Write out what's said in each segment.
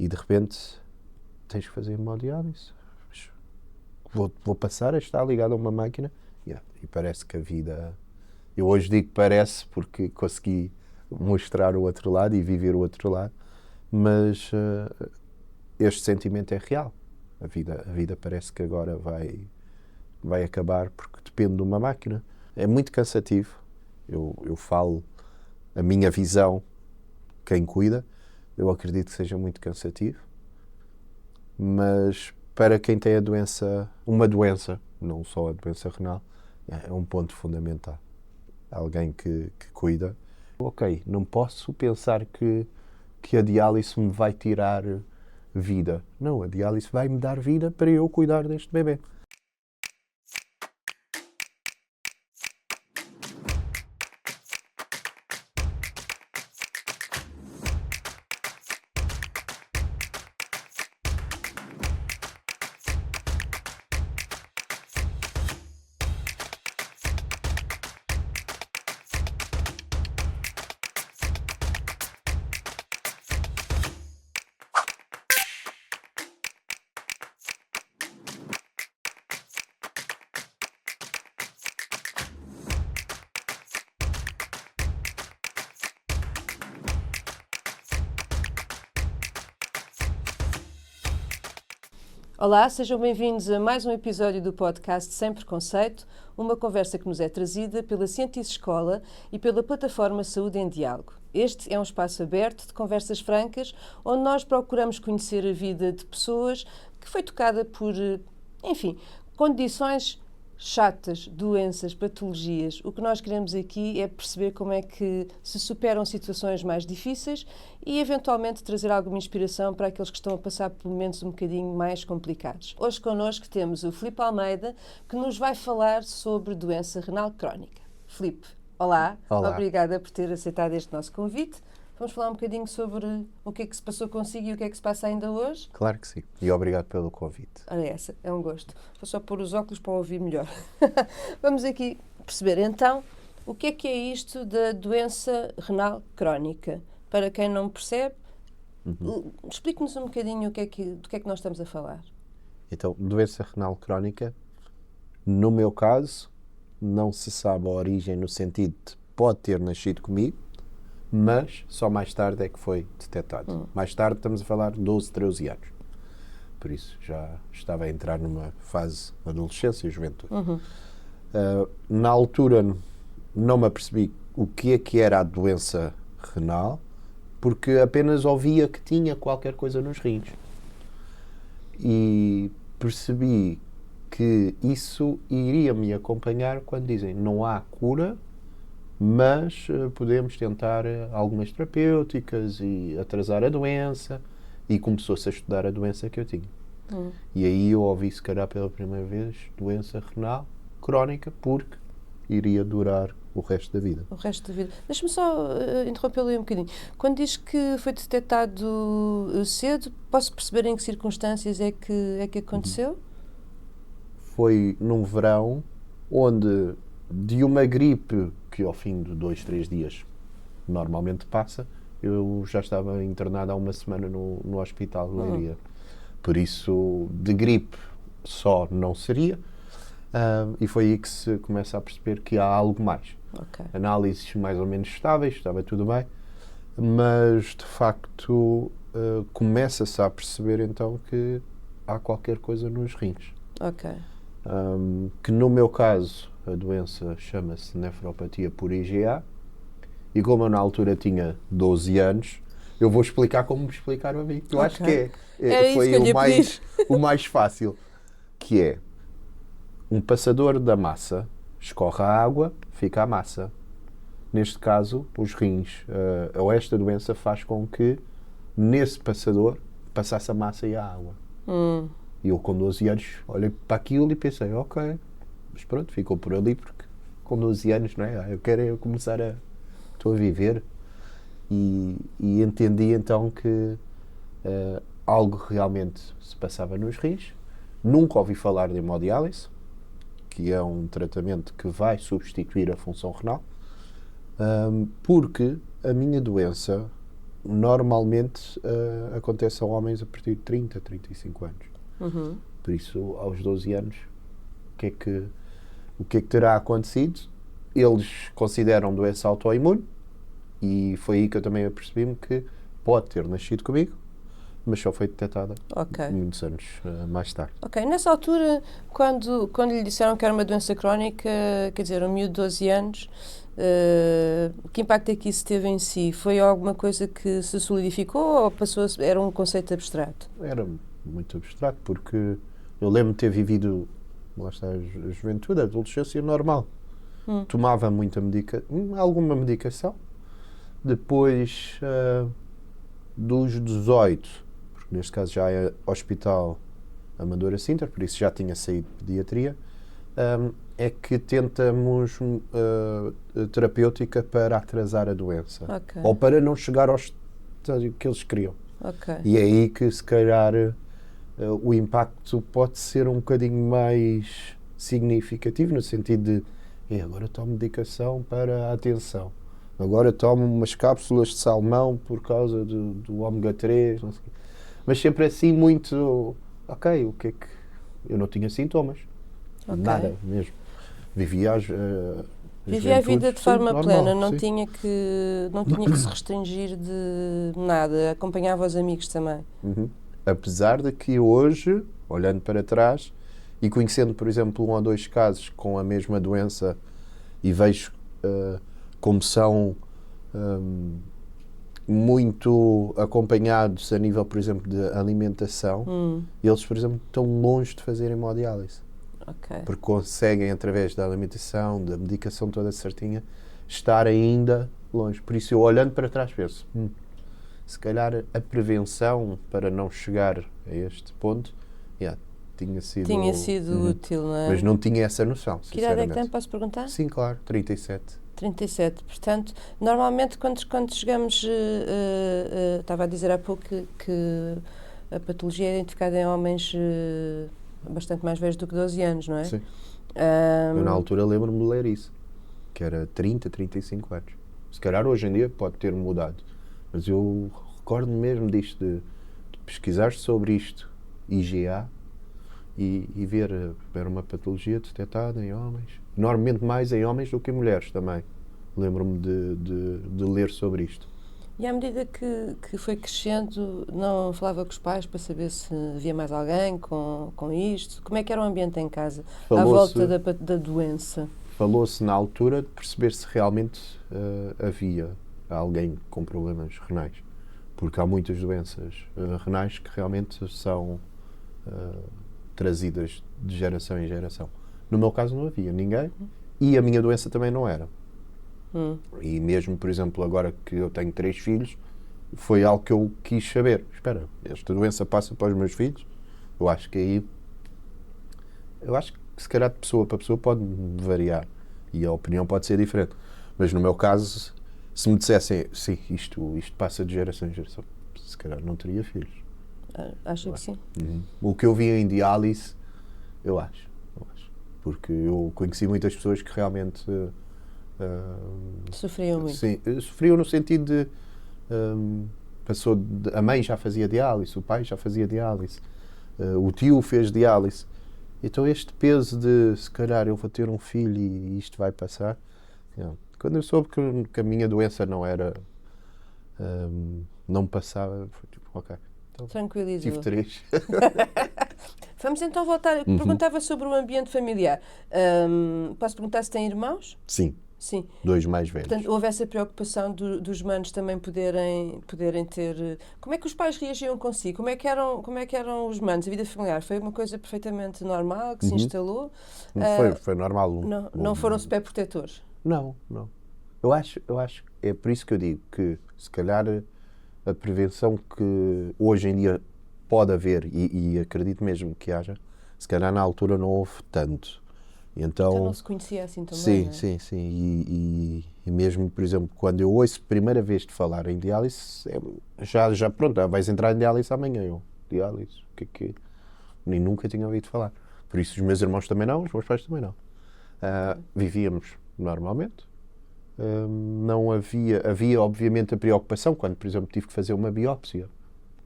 E de repente tens que fazer hemodiálise. Vou passar a estar ligado a uma máquina. E parece que a vida... Eu hoje digo parece porque consegui mostrar o outro lado e viver o outro lado, mas este sentimento é real. A vida parece que agora vai acabar porque depende de uma máquina. É muito cansativo. Eu falo a minha visão, quem cuida, eu acredito que seja muito cansativo, mas para quem tem uma doença, não só a doença renal, é um ponto fundamental. Alguém que cuida. Ok, não posso pensar que a diálise me vai tirar vida. Não, a diálise vai me dar vida para eu cuidar deste bebê. Olá, sejam bem-vindos a mais um episódio do podcast Sem Preconceito, uma conversa que nos é trazida pela Cientice Escola e pela plataforma Saúde em Diálogo. Este é um espaço aberto de conversas francas, onde nós procuramos conhecer a vida de pessoas que foi tocada por, condições chatas, doenças, patologias. O que nós queremos aqui é perceber como é que se superam situações mais difíceis e, eventualmente, trazer alguma inspiração para aqueles que estão a passar por momentos um bocadinho mais complicados. Hoje connosco temos o Filipe Almeida, que nos vai falar sobre doença renal crónica. Filipe, olá. Obrigada por ter aceitado este nosso convite. Vamos falar um bocadinho sobre o que é que se passou consigo e o que é que se passa ainda hoje? Claro que sim. E obrigado pelo convite. Ora, essa, é um gosto. Vou só pôr os óculos para ouvir melhor. Vamos aqui perceber, então, o que é isto da doença renal crónica? Para quem não percebe, explique-nos um bocadinho do que é que nós estamos a falar. Então, doença renal crónica, no meu caso, não se sabe a origem no sentido de pode ter nascido comigo, mas só mais tarde é que foi detectado. Mais tarde estamos a falar de 12, 13 anos. Por isso já estava a entrar numa fase de adolescência e juventude. Na altura não me apercebi o que era a doença renal, porque apenas ouvia que tinha qualquer coisa nos rins. E percebi que isso iria me acompanhar quando dizem não há cura, mas podemos tentar algumas terapêuticas e atrasar a doença, e começou-se a estudar a doença que eu tinha. E aí eu ouvi, se calhar pela primeira vez, doença renal crónica, porque iria durar o resto da vida. O resto da vida. Deixa-me só interrompê-lo aí um bocadinho. Quando diz que foi detectado cedo, posso perceber em que circunstâncias é que aconteceu? Foi num verão, onde de uma gripe que ao fim de 2, 3 dias normalmente passa, eu já estava internado há uma semana no hospital de Leiria. Por isso, de gripe só não seria, e foi aí que se começa a perceber que há algo mais. Okay. Análises mais ou menos estáveis, estava tudo bem, mas de facto começa-se a perceber então que há qualquer coisa nos rins. Ok. Que no meu caso a doença chama-se nefropatia por IgA, e como eu na altura tinha 12 anos, eu vou explicar como me explicaram a mim. Eu acho que foi o mais fácil, que é um passador da massa, escorre a água, fica a massa. Neste caso, os rins, ou esta doença faz com que nesse passador passasse a massa e a água. E eu com 12 anos olhei para aquilo e pensei, ok, mas pronto, ficou por ali, porque com 12 anos, não é? Eu quero começar estou a viver, e entendi então que algo realmente se passava nos rins. Nunca ouvi falar de hemodiálise, que é um tratamento que vai substituir a função renal, porque a minha doença normalmente acontece a homens a partir de 30, 35 anos. Uhum. Por isso, aos 12 anos, o que é que terá acontecido? Eles consideram doença autoimune e foi aí que eu também apercebi-me que pode ter nascido comigo, mas só foi detectada Ok. muitos anos mais tarde. Ok, nessa altura, quando lhe disseram que era uma doença crónica, quer dizer, um miúdo de 12 anos, que impacto é que isso teve em si? Foi alguma coisa que se solidificou ou era um conceito abstrato? Era muito abstrato, porque eu lembro de ter vivido, lá está, a juventude, a adolescência normal. Tomava alguma medicação. Depois dos 18, porque neste caso já é Hospital Amadora Sintra, por isso já tinha saído de pediatria, é que tentamos terapêutica para atrasar a doença. Ok. Ou para não chegar ao estágio que eles queriam. Ok. E é aí que, se calhar, o impacto pode ser um bocadinho mais significativo, no sentido de agora tomo medicação para a atenção. Agora tomo umas cápsulas de salmão por causa do ômega 3, não sei. Mas sempre assim muito... Ok, o que é que... Eu não tinha sintomas. Ok. Nada mesmo. Vivia Vivia a vida de forma normal, plena, não sim. tinha que se restringir de nada, acompanhava os amigos também. Uhum. Apesar de que hoje, olhando para trás e conhecendo, por exemplo, 1 ou 2 casos com a mesma doença e vejo como são muito acompanhados a nível, por exemplo, de alimentação, eles, por exemplo, estão longe de fazer hemodiálise. Ok. Porque conseguem, através da alimentação, da medicação toda certinha, estar ainda longe. Por isso, eu olhando para trás penso, se calhar a prevenção para não chegar a este ponto tinha sido útil, não é? Mas não tinha essa noção, Que idade é que tem, sinceramente. posso perguntar? Sim, claro, 37. 37. Portanto, normalmente quando chegamos, estava a dizer há pouco que a patologia é identificada em homens bastante mais velhos do que 12 anos, não é? Sim. Eu na altura lembro-me de ler isso, que era 30, 35 anos. Se calhar hoje em dia pode ter mudado, mas eu recordo-me mesmo disto, de pesquisar sobre isto, IgA, e ver uma patologia detectada em homens, normalmente mais em homens do que em mulheres também. Lembro-me de ler sobre isto. E à medida que foi crescendo, não falava com os pais para saber se havia mais alguém com isto? Como é que era o ambiente em casa, à volta da doença? Falou-se na altura de perceber se realmente havia alguém com problemas renais. Porque há muitas doenças renais que realmente são trazidas de geração em geração. No meu caso não havia ninguém e a minha doença também não era. E mesmo, por exemplo, agora que eu tenho 3 filhos, foi algo que eu quis saber. Espera, esta doença passa para os meus filhos? Eu acho que se calhar de pessoa para pessoa pode variar e a opinião pode ser diferente. Mas no meu caso, se me dissessem, sim, isto passa de geração em geração, se calhar não teria filhos. Acho que sim. O que eu vi em diálise, eu acho. Porque eu conheci muitas pessoas que realmente sofriam muito. Sim, sofriam no sentido de a mãe já fazia diálise, o pai já fazia diálise, o tio fez diálise. Então este peso de, se calhar, eu vou ter um filho e isto vai passar. Quando eu soube que a minha doença não era, não passava, foi tipo, ok. Então, tranquilizou. tive 3. Vamos então voltar. Perguntava sobre o ambiente familiar. Posso perguntar se tem irmãos? Sim. Sim. 2 mais velhos. Portanto, houve essa preocupação dos manos também poderem ter... Como é que os pais reagiam consigo? Como é que eram os manos? A vida familiar foi uma coisa perfeitamente normal, que se instalou? Foi normal. Não foram super protetores? Não. Eu acho, é por isso que eu digo que, se calhar, a prevenção que hoje em dia pode haver, e acredito mesmo que haja, se calhar na altura não houve tanto. Então não se conhecia assim também, sim, não é? sim. E mesmo, por exemplo, quando eu ouço a primeira vez de falar em diálise, já pronto, vais entrar em diálise amanhã. Diálise, o que é que... Nem nunca tinha ouvido falar. Por isso os meus irmãos também não, os meus pais também não. Vivíamos normalmente, não havia obviamente a preocupação quando, por exemplo, tive que fazer uma biópsia.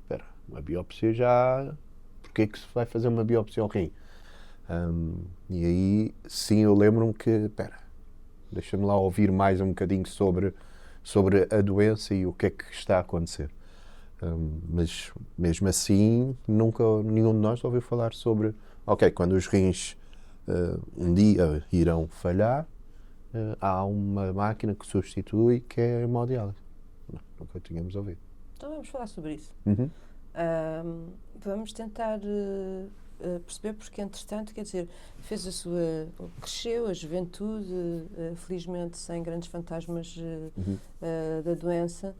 Espera, uma biópsia já... Porquê é que se vai fazer uma biópsia ao rim? E aí, sim, eu lembro-me que, espera, deixa-me lá ouvir mais um bocadinho sobre a doença e o que é que está a acontecer. Mas, mesmo assim, nunca nenhum de nós ouviu falar sobre, ok, quando os rins um dia irão falhar, há uma máquina que substitui, que é a hemodiálise. Não, nunca tínhamos ouvido. Então vamos falar sobre isso. Uhum. Vamos tentar perceber porque, entretanto, quer dizer, cresceu a juventude, felizmente sem grandes fantasmas da doença,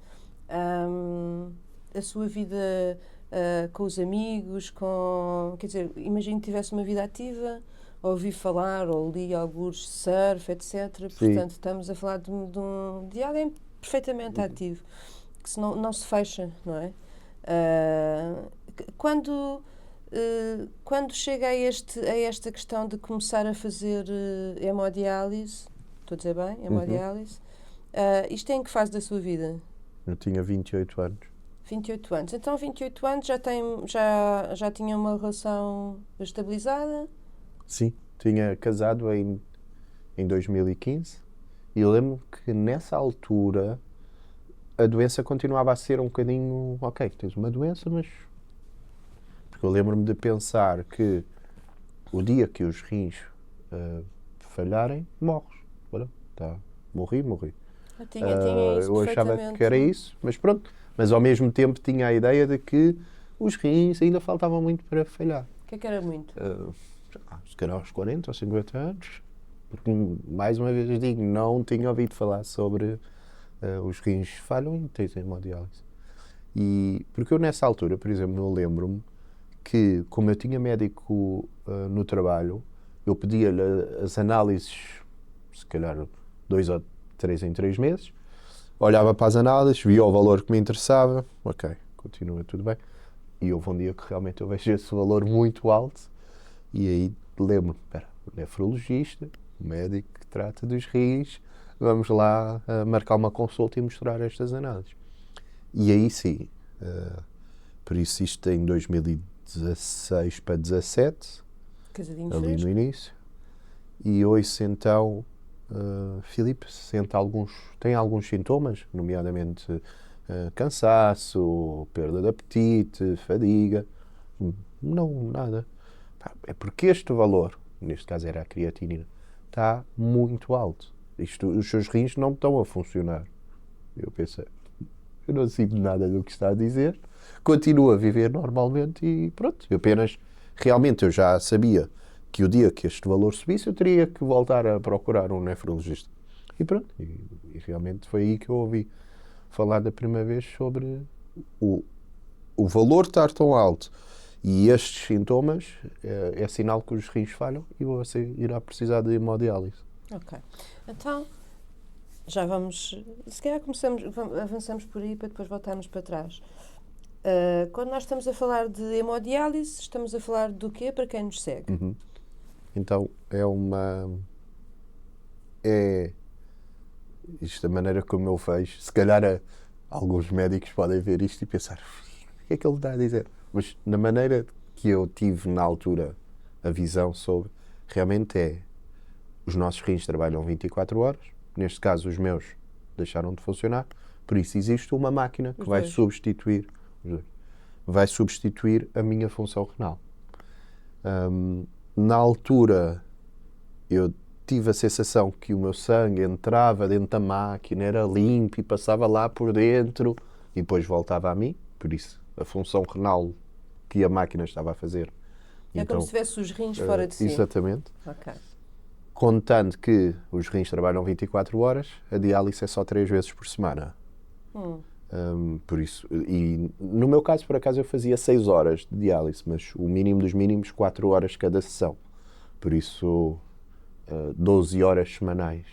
a sua vida com os amigos, quer dizer, imagino que tivesse uma vida ativa, ouvi falar ou li alguns surf, etc. Sim. Portanto, estamos a falar de alguém perfeitamente ativo, que se não se fecha, não é? Quando chega a esta questão de começar a fazer hemodiálise, estou a dizer bem? Hemodiálise, isto é em que fase da sua vida? Eu tinha 28 anos. 28 anos. Então, 28 anos já tinha uma relação estabilizada? Sim, tinha casado em 2015 e eu lembro que nessa altura a doença continuava a ser um bocadinho, ok, tens uma doença, mas... Porque eu lembro-me de pensar que o dia que os rins falharem, morres. Olha, tá, morri. Eu tinha isso eu achava perfeitamente. que era isso, mas pronto. Mas ao mesmo tempo tinha a ideia de que os rins ainda faltavam muito para falhar. O que era muito? Se calhar aos 40 ou 50 anos, porque, mais uma vez digo, não tinha ouvido falar sobre os rins falham e tens hemodiálise. E porque eu nessa altura, por exemplo, eu lembro-me que, como eu tinha médico no trabalho, eu pedia-lhe as análises, se calhar 2 ou 3 em 3 meses, olhava para as análises, via o valor que me interessava, ok, continua tudo bem. E houve um dia que realmente eu vejo esse valor muito alto e aí lembro-me, espera, o nefrologista, o médico que trata dos rins, vamos lá marcar uma consulta e mostrar estas análises. E aí sim, por isso isto em 2016 para 17, Casadinho ali fresco. no início, e ouço então, Filipe tem alguns sintomas, nomeadamente cansaço, perda de apetite, fadiga. Não, nada. É porque este valor, neste caso era a creatinina, está muito alto. Os seus rins não estão a funcionar. Eu pensei, eu não sinto nada do que está a dizer, continuo a viver normalmente e pronto. Realmente eu já sabia que o dia que este valor subisse eu teria que voltar a procurar um nefrologista. E pronto, e realmente foi aí que eu ouvi falar da primeira vez sobre o valor estar tão alto e estes sintomas é sinal que os rins falham e você irá precisar de hemodiálise. Ok. Então, já vamos... Se calhar avançamos por aí para depois voltarmos para trás. Quando nós estamos a falar de hemodiálise, estamos a falar do quê para quem nos segue? Uhum. Então, isto da maneira como eu vejo, se calhar alguns médicos podem ver isto e pensar, o que é que ele está a dizer? Mas na maneira que eu tive na altura a visão sobre, realmente os nossos rins trabalham 24 horas, neste caso os meus deixaram de funcionar, por isso existe uma máquina que vai substituir a minha função renal. Na altura eu tive a sensação que o meu sangue entrava dentro da máquina, era limpo e passava lá por dentro e depois voltava a mim, por isso a função renal que a máquina estava a fazer. É então, como se tivesse os rins fora de si. Exatamente. Ok. Contando que os rins trabalham 24 horas, a diálise é só 3 vezes por semana. Por isso, e no meu caso, por acaso, eu fazia 6 horas de diálise, mas o mínimo dos mínimos, 4 horas cada sessão. Por isso, 12 horas semanais,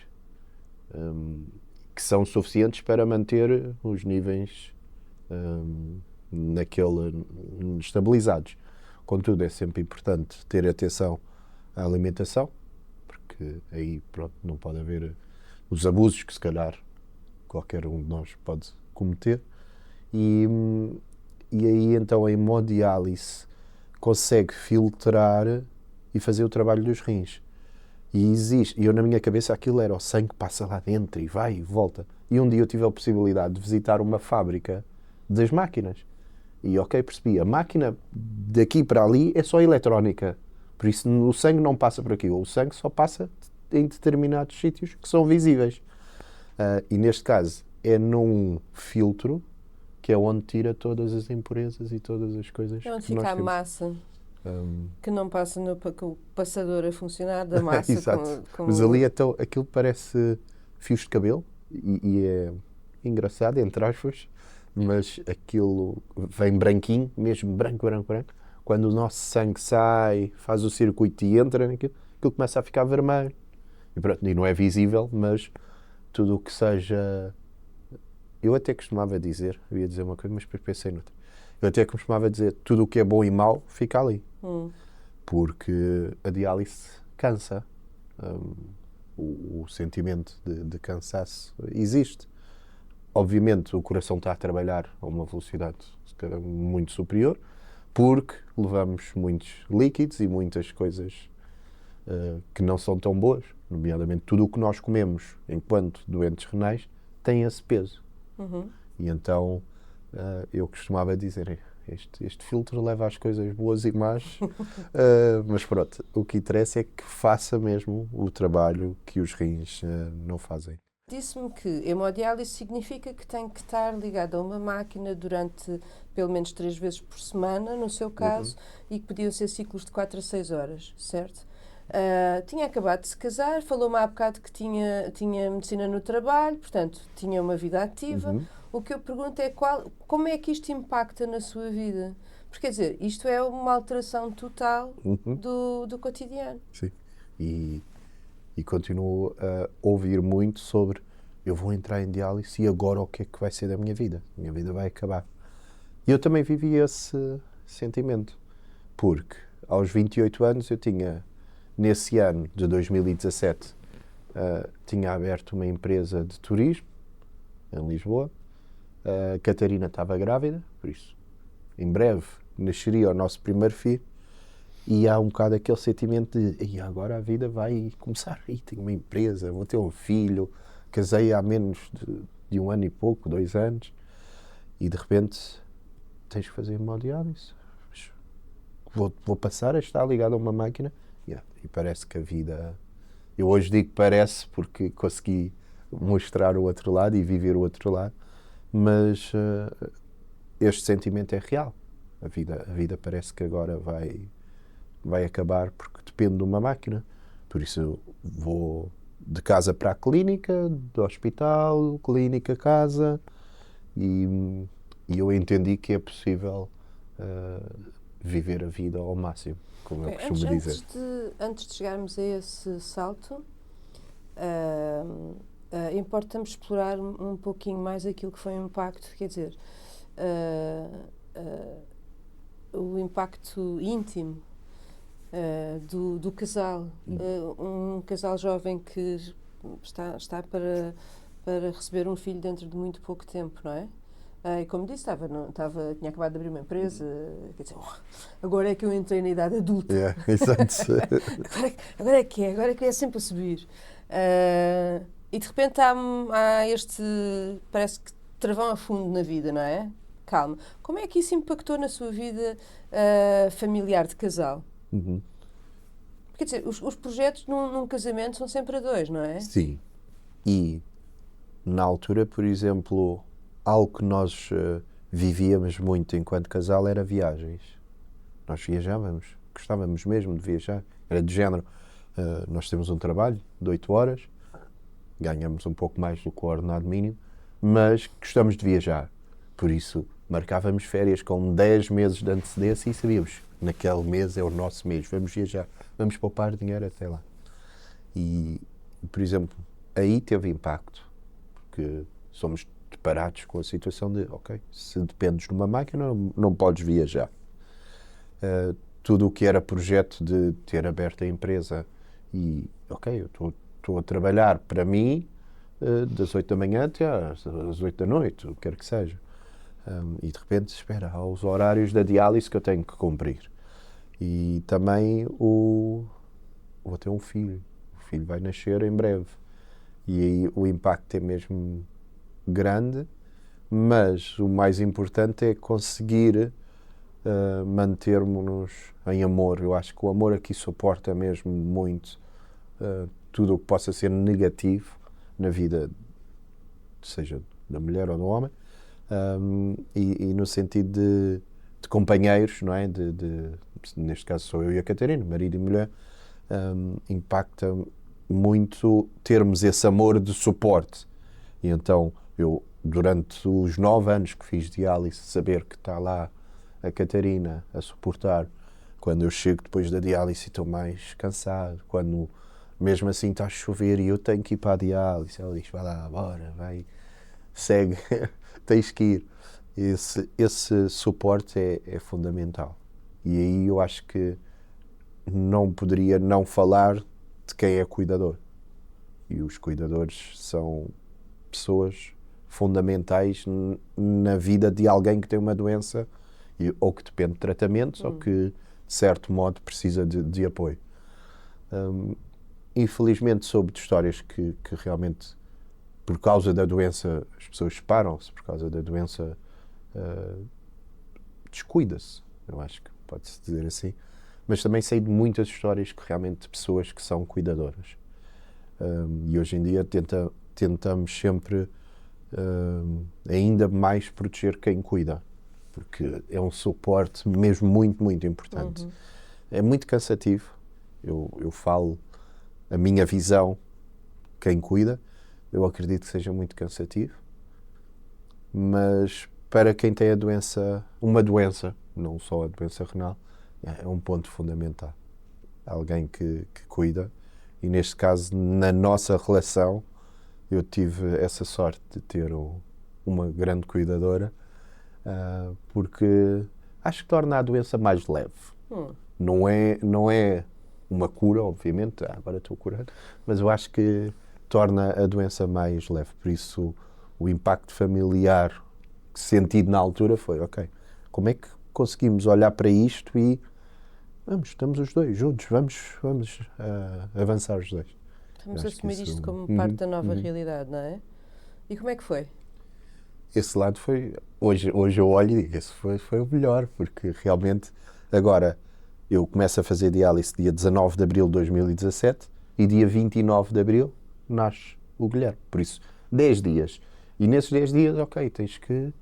que são suficientes para manter os níveis estabilizados. Contudo, é sempre importante ter atenção à alimentação, porque aí pronto, não pode haver os abusos que se calhar qualquer um de nós pode cometer. E, e aí então a hemodiálise consegue filtrar e fazer o trabalho dos rins. E existe, e eu na minha cabeça aquilo era o sangue que passa lá dentro e vai e volta. E um dia eu tive a possibilidade de visitar uma fábrica das máquinas. E ok, percebi, a máquina daqui para ali é só eletrónica. Por isso o sangue não passa por aqui. O sangue só passa em determinados sítios que são visíveis. E neste caso é num filtro que é onde tira todas as impurezas e todas as coisas É onde que nós fica a temos. massa que não passa com o passador a funcionar da massa. Exato. Mas ali então, aquilo parece fios de cabelo e é engraçado, entre aspas, mas aquilo vem branquinho, mesmo branco, branco, branco. Quando o nosso sangue sai, faz o circuito e entra naquilo, aquilo começa a ficar vermelho. E pronto, e não é visível, mas tudo o que seja... Eu até costumava dizer, eu ia dizer uma coisa, mas depois pensei noutra. Eu até costumava dizer, tudo o que é bom e mau fica ali. Porque a diálise cansa. O sentimento de cansaço existe. Obviamente o coração está a trabalhar a uma velocidade se calhar, muito superior, porque levamos muitos líquidos e muitas coisas que não são tão boas, nomeadamente tudo o que nós comemos enquanto doentes renais tem esse peso. E então eu costumava dizer, este filtro leva às coisas boas e más, mas pronto, o que interessa é que faça mesmo o trabalho que os rins não fazem. Disse-me que hemodiálise significa que tem que estar ligado a uma máquina durante pelo menos 3 vezes por semana, no seu caso, e que podiam ser ciclos de 4 a 6 horas, certo? Tinha acabado de se casar, falou-me há bocado que tinha medicina no trabalho, portanto, tinha uma vida ativa. O que eu pergunto é como é que isto impacta na sua vida? Porque, quer dizer, isto é uma alteração total do cotidiano. Sim. E continuo a ouvir muito sobre eu vou entrar em diálise e agora o que é que vai ser da minha vida? A minha vida vai acabar. E eu também vivi esse sentimento, porque aos 28 anos eu tinha, nesse ano de 2017, tinha aberto uma empresa de turismo em Lisboa. A Catarina estava grávida, por isso, em breve, nasceria o nosso primeiro filho. E há um bocado aquele sentimento de e agora a vida vai começar. E tenho uma empresa, vou ter um filho, casei há menos de 1 ano e pouco, 2 anos, e de repente tens que fazer hemodiálise. Vou passar a estar ligado a uma máquina. E parece que a vida... Eu hoje digo parece porque consegui mostrar o outro lado e viver o outro lado, mas este sentimento é real. A vida parece que agora vai acabar porque depende de uma máquina. Por isso eu vou de casa para a clínica, do hospital, clínica, casa, e eu entendi que é possível viver a vida ao máximo, como eu costumo dizer. Antes de chegarmos a esse salto, importa-me explorar um pouquinho mais aquilo que foi o impacto, quer dizer, o impacto íntimo do casal. Um casal jovem que está para receber um filho dentro de muito pouco tempo, não é? E como disse, tinha acabado de abrir uma empresa, quer dizer, agora é que eu entrei na idade adulta. Exato. agora é que é sempre a subir. E de repente há este, parece que travão a fundo na vida, não é? Calma. Como é que isso impactou na sua vida familiar de casal? Quer dizer, os projetos num casamento são sempre a 2, não é? Sim. E na altura, por exemplo, algo que nós vivíamos muito enquanto casal era viagens. Nós viajávamos, gostávamos mesmo de viajar. Era de género, nós temos um trabalho de 8 horas, ganhamos um pouco mais do que o ordenado mínimo, mas gostamos de viajar. Por isso, marcávamos férias com 10 meses de antecedência e sabíamos, naquele mês é o nosso mês, vamos viajar, vamos poupar dinheiro até lá. E, por exemplo, aí teve impacto, porque somos deparados com a situação de, ok, se dependes de uma máquina, não podes viajar. Tudo o que era projeto de ter aberto a empresa e, ok, eu estou a trabalhar para mim, das 8 da manhã até às 8 da noite, o que quer que seja. E de repente, espera, há os horários da diálise que eu tenho que cumprir. E também vou ter um filho. O filho vai nascer em breve. E aí o impacto é mesmo grande, mas o mais importante é conseguir mantermos-nos em amor. Eu acho que o amor aqui suporta mesmo muito tudo o que possa ser negativo na vida, seja da mulher ou do homem, e no sentido de companheiros, não é? Neste caso sou eu e a Catarina, marido e mulher, impacta muito termos esse amor de suporte. E então eu, durante os 9 anos que fiz diálise, saber que está lá a Catarina a suportar, quando eu chego depois da diálise e estou mais cansado, quando mesmo assim está a chover e eu tenho que ir para a diálise, ela diz, vai lá, bora, vai, segue, tens que ir. Esse suporte é fundamental. E aí eu acho que não poderia não falar de quem é cuidador. E os cuidadores são pessoas fundamentais na vida de alguém que tem uma doença ou que depende de tratamentos ou que, de certo modo, precisa de apoio. Infelizmente soube de histórias que realmente, por causa da doença, as pessoas separam-se, por causa da doença descuida-se, eu acho que pode-se dizer assim, mas também sei de muitas histórias que realmente de pessoas que são cuidadoras. E hoje em dia tentamos sempre ainda mais proteger quem cuida, porque é um suporte mesmo muito, muito importante. É muito cansativo, eu falo a minha visão, quem cuida, eu acredito que seja muito cansativo, mas para quem tem uma doença, não só a doença renal, é um ponto fundamental. Alguém que cuida, e neste caso, na nossa relação, eu tive essa sorte de ter uma grande cuidadora, porque acho que torna a doença mais leve. Não é uma cura, obviamente, agora estou curado, mas eu acho que torna a doença mais leve. Por isso, o impacto familiar sentido na altura foi, ok, como é que conseguimos olhar para isto e estamos os dois juntos, vamos avançar os dois. Vamos assumir isto como parte da nova realidade, não é? E como é que foi? Esse lado foi, hoje eu olho e digo, esse foi o melhor, porque realmente agora eu começo a fazer diálise dia 19 de abril de 2017 e dia 29 de abril nasce o Guilherme. Por isso, 10 dias. E nesses 10 dias, ok, tens que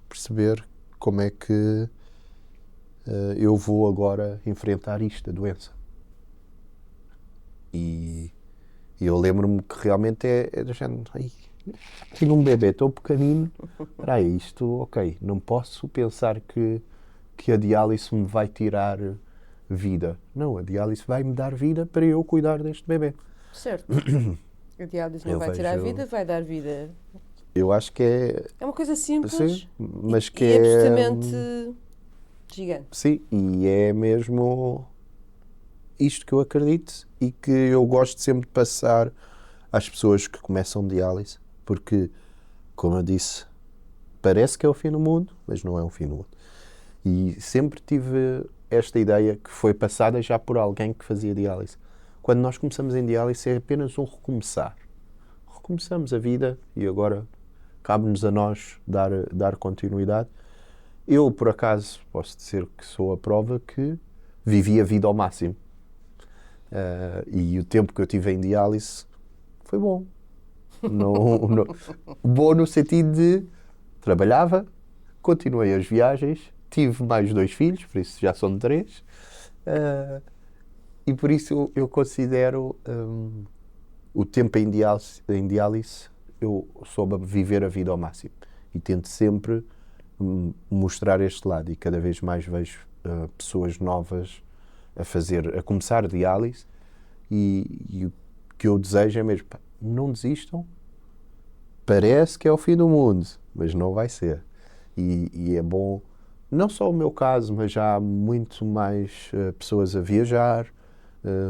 perceber como é que eu vou agora enfrentar isto, a doença. E eu lembro-me que realmente é do género, tenho um bebê tão pequenino, isto, ok, não posso pensar que a diálise me vai tirar vida. Não, a diálise vai-me dar vida para eu cuidar deste bebê. Certo. A diálise não vai tirar vida, vai dar vida. Eu acho que é uma coisa simples, sim, mas que é absolutamente gigante. Sim, e é mesmo isto que eu acredito e que eu gosto sempre de passar às pessoas que começam diálise, porque, como eu disse, parece que é o fim do mundo, mas não é o fim do mundo. E sempre tive esta ideia que foi passada já por alguém que fazia diálise. Quando nós começamos em diálise é apenas um recomeçar. Recomeçamos a vida e agora cabe-nos a nós dar continuidade. Eu, por acaso, posso dizer que sou a prova que vivi a vida ao máximo. E o tempo que eu tive em diálise foi bom. Bom no sentido de trabalhava, continuei as viagens, tive mais 2 filhos, por isso já são 3. E por isso eu considero o tempo em diálise, eu soube viver a vida ao máximo. E tento sempre mostrar este lado. E cada vez mais vejo pessoas novas a começar diálise. E o que eu desejo é mesmo, não desistam. Parece que é o fim do mundo, mas não vai ser. E é bom, não só o meu caso, mas já há muito mais pessoas a viajar,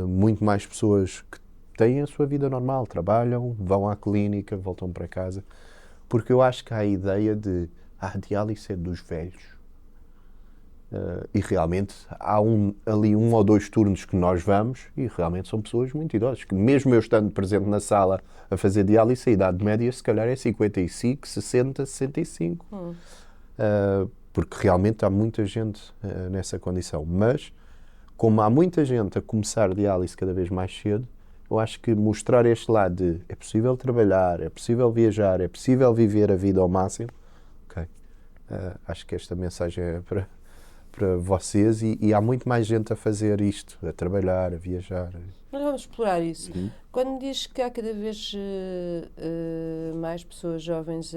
muito mais pessoas que têm a sua vida normal, trabalham, vão à clínica, voltam para casa. Porque eu acho que há a ideia de a diálise é dos velhos. E realmente há ali 1 ou 2 turnos que nós vamos e realmente são pessoas muito idosas. Que mesmo eu estando presente na sala a fazer diálise, a idade média se calhar é 55, 60, 65. Porque realmente há muita gente nessa condição. Mas, como há muita gente a começar diálise cada vez mais cedo, eu acho que mostrar este lado de é possível trabalhar, é possível viajar, é possível viver a vida ao máximo. Ok. Acho que esta mensagem é para vocês e há muito mais gente a fazer isto, a trabalhar, a viajar. Mas vamos explorar isso. Quando diz que há cada vez mais pessoas jovens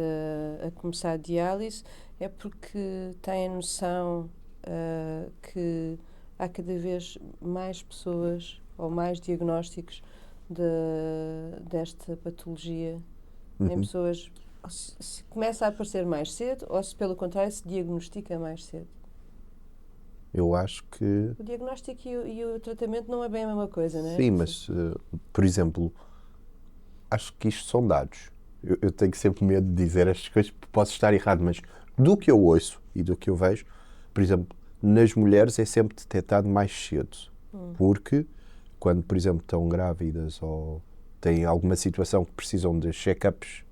a começar a diálise, é porque têm a noção que há cada vez mais pessoas ou mais diagnósticos desta patologia em pessoas. Se começa a aparecer mais cedo ou se, pelo contrário, se diagnostica mais cedo? Eu acho que... O diagnóstico e o tratamento não é bem a mesma coisa, não é? Sim, mas, por exemplo, acho que isto são dados. Eu tenho sempre medo de dizer estas coisas, porque posso estar errado, mas do que eu ouço e do que eu vejo, por exemplo, nas mulheres é sempre detectado mais cedo. Porque quando, por exemplo, estão grávidas ou têm alguma situação que precisam de check-ups,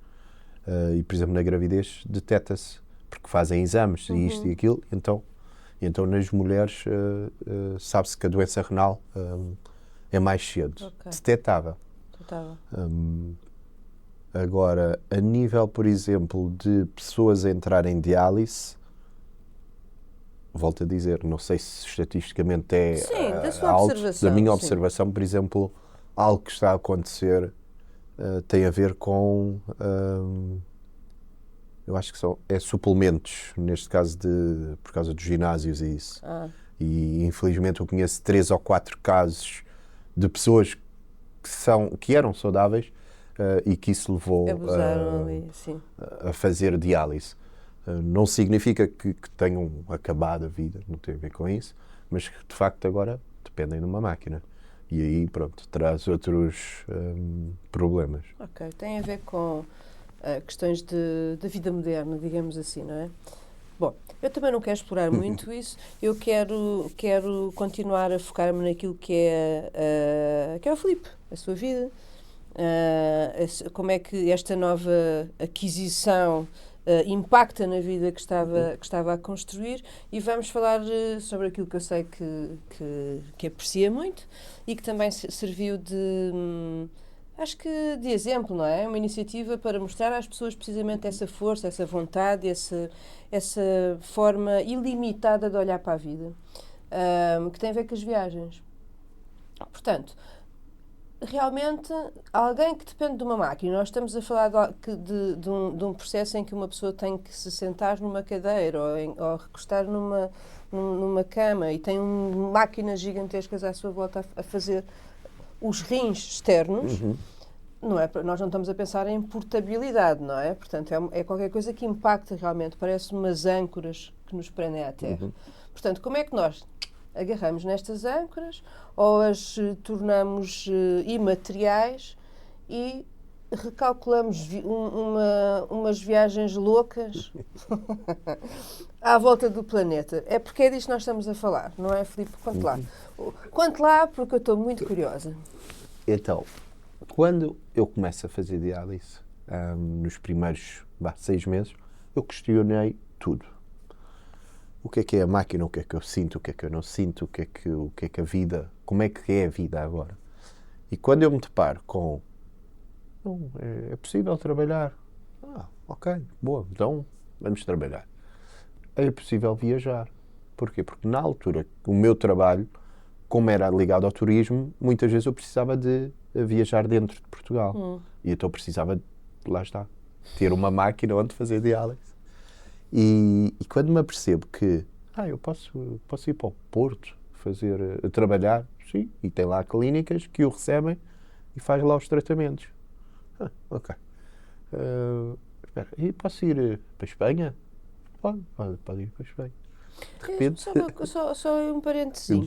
e, por exemplo, na gravidez, detecta-se, porque fazem exames, e isto e aquilo, então nas mulheres sabe-se que a doença renal é mais cedo, detectável. Agora, a nível, por exemplo, de pessoas a entrar em diálise, volto a dizer, não sei se estatisticamente é alto. Da minha observação, por exemplo, algo que está a acontecer tem a ver com... eu acho que é suplementos, neste caso por causa dos ginásios e isso. E infelizmente eu conheço 3 ou 4 casos de pessoas que eram saudáveis e que isso levou a fazer diálise. Não significa que tenham acabado a vida, não tem a ver com isso, mas que de facto agora dependem de uma máquina. E aí, pronto, traz outros problemas. Ok, tem a ver com questões da vida moderna, digamos assim, não é? Bom, eu também não quero explorar muito isso, eu quero continuar a focar-me naquilo que é o Filipe, a sua vida, como é que esta nova aquisição impacta na vida que estava a construir, e vamos falar sobre aquilo que eu sei que aprecia muito e que também serviu acho que de exemplo, não é? Uma iniciativa para mostrar às pessoas precisamente essa força, essa vontade, essa forma ilimitada de olhar para a vida, que tem a ver com as viagens. Portanto, realmente, alguém que depende de uma máquina, nós estamos a falar de um processo em que uma pessoa tem que se sentar numa cadeira ou recostar numa cama e tem máquinas gigantescas à sua volta a fazer os rins externos, não é, nós não estamos a pensar em portabilidade, não é? Portanto, é qualquer coisa que impacta realmente, parece umas âncoras que nos prendem à terra. Portanto, como é que nós agarramos nestas âncoras ou as tornamos imateriais e recalculamos umas viagens loucas à volta do planeta? É porque é disto que nós estamos a falar, não é, Filipe? Conte lá. Conte lá, porque eu estou muito curiosa. Então, quando eu começo a fazer diálise, nos primeiros 6 meses, eu questionei tudo. O que é a máquina, o que é que eu sinto, o que é que eu não sinto, o que é que a vida, como é que é a vida agora. E quando eu me deparo com, é possível trabalhar, ok, boa, então vamos trabalhar. É possível viajar. Porquê? Porque na altura, o meu trabalho, como era ligado ao turismo, muitas vezes eu precisava de viajar dentro de Portugal. E então precisava, lá está, ter uma máquina onde fazer diálise. E quando me apercebo que eu posso ir para o Porto trabalhar, sim, e tem lá clínicas que o recebem e faz lá os tratamentos. Ok. Espera, e posso ir para a Espanha? Pode ir para a Espanha. De repente... Só um parênteses.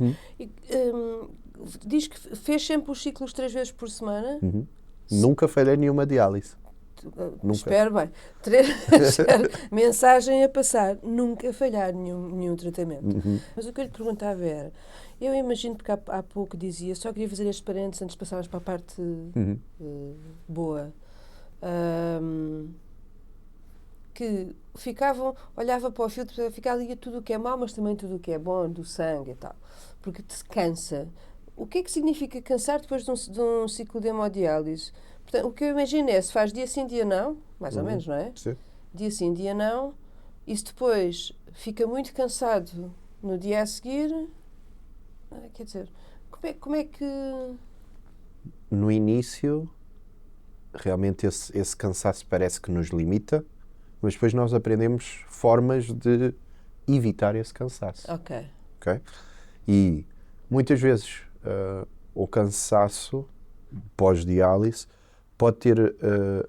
Diz que fez sempre os ciclos 3 vezes por semana. Nunca falhei nenhuma diálise. Nunca. Espero bem. Mensagem a passar. Nunca falhar nenhum tratamento. Mas o que eu lhe perguntava era, eu imagino, porque há pouco dizia, só queria fazer este parênteses antes de passarmos para a parte boa. Que olhava para o filtro, ficava ali tudo o que é mau, mas também tudo o que é bom, do sangue e tal. Porque te cansa. O que é que significa cansar depois de um ciclo de hemodiálise? Portanto, o que eu imagino é, se faz dia sim, dia não, mais ou menos, não é? Sim. Dia sim, dia não, e se depois fica muito cansado no dia a seguir, quer dizer, como é que... No início, realmente esse cansaço parece que nos limita, mas depois nós aprendemos formas de evitar esse cansaço. Ok. E muitas vezes o cansaço pós-diálise pode ter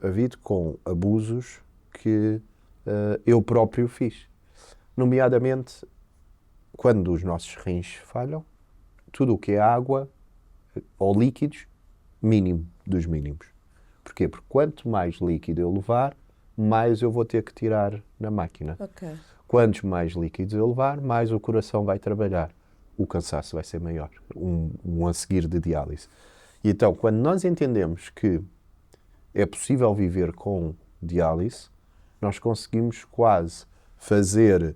havido com abusos que eu próprio fiz. Nomeadamente, quando os nossos rins falham, tudo o que é água ou líquidos, mínimo dos mínimos. Porquê? Porque quanto mais líquido eu levar, mais eu vou ter que tirar na máquina. Ok. Quantos mais líquidos eu levar, mais o coração vai trabalhar. O cansaço vai ser maior, um a seguir de diálise. E então, quando nós entendemos que é possível viver com diálise, nós conseguimos quase fazer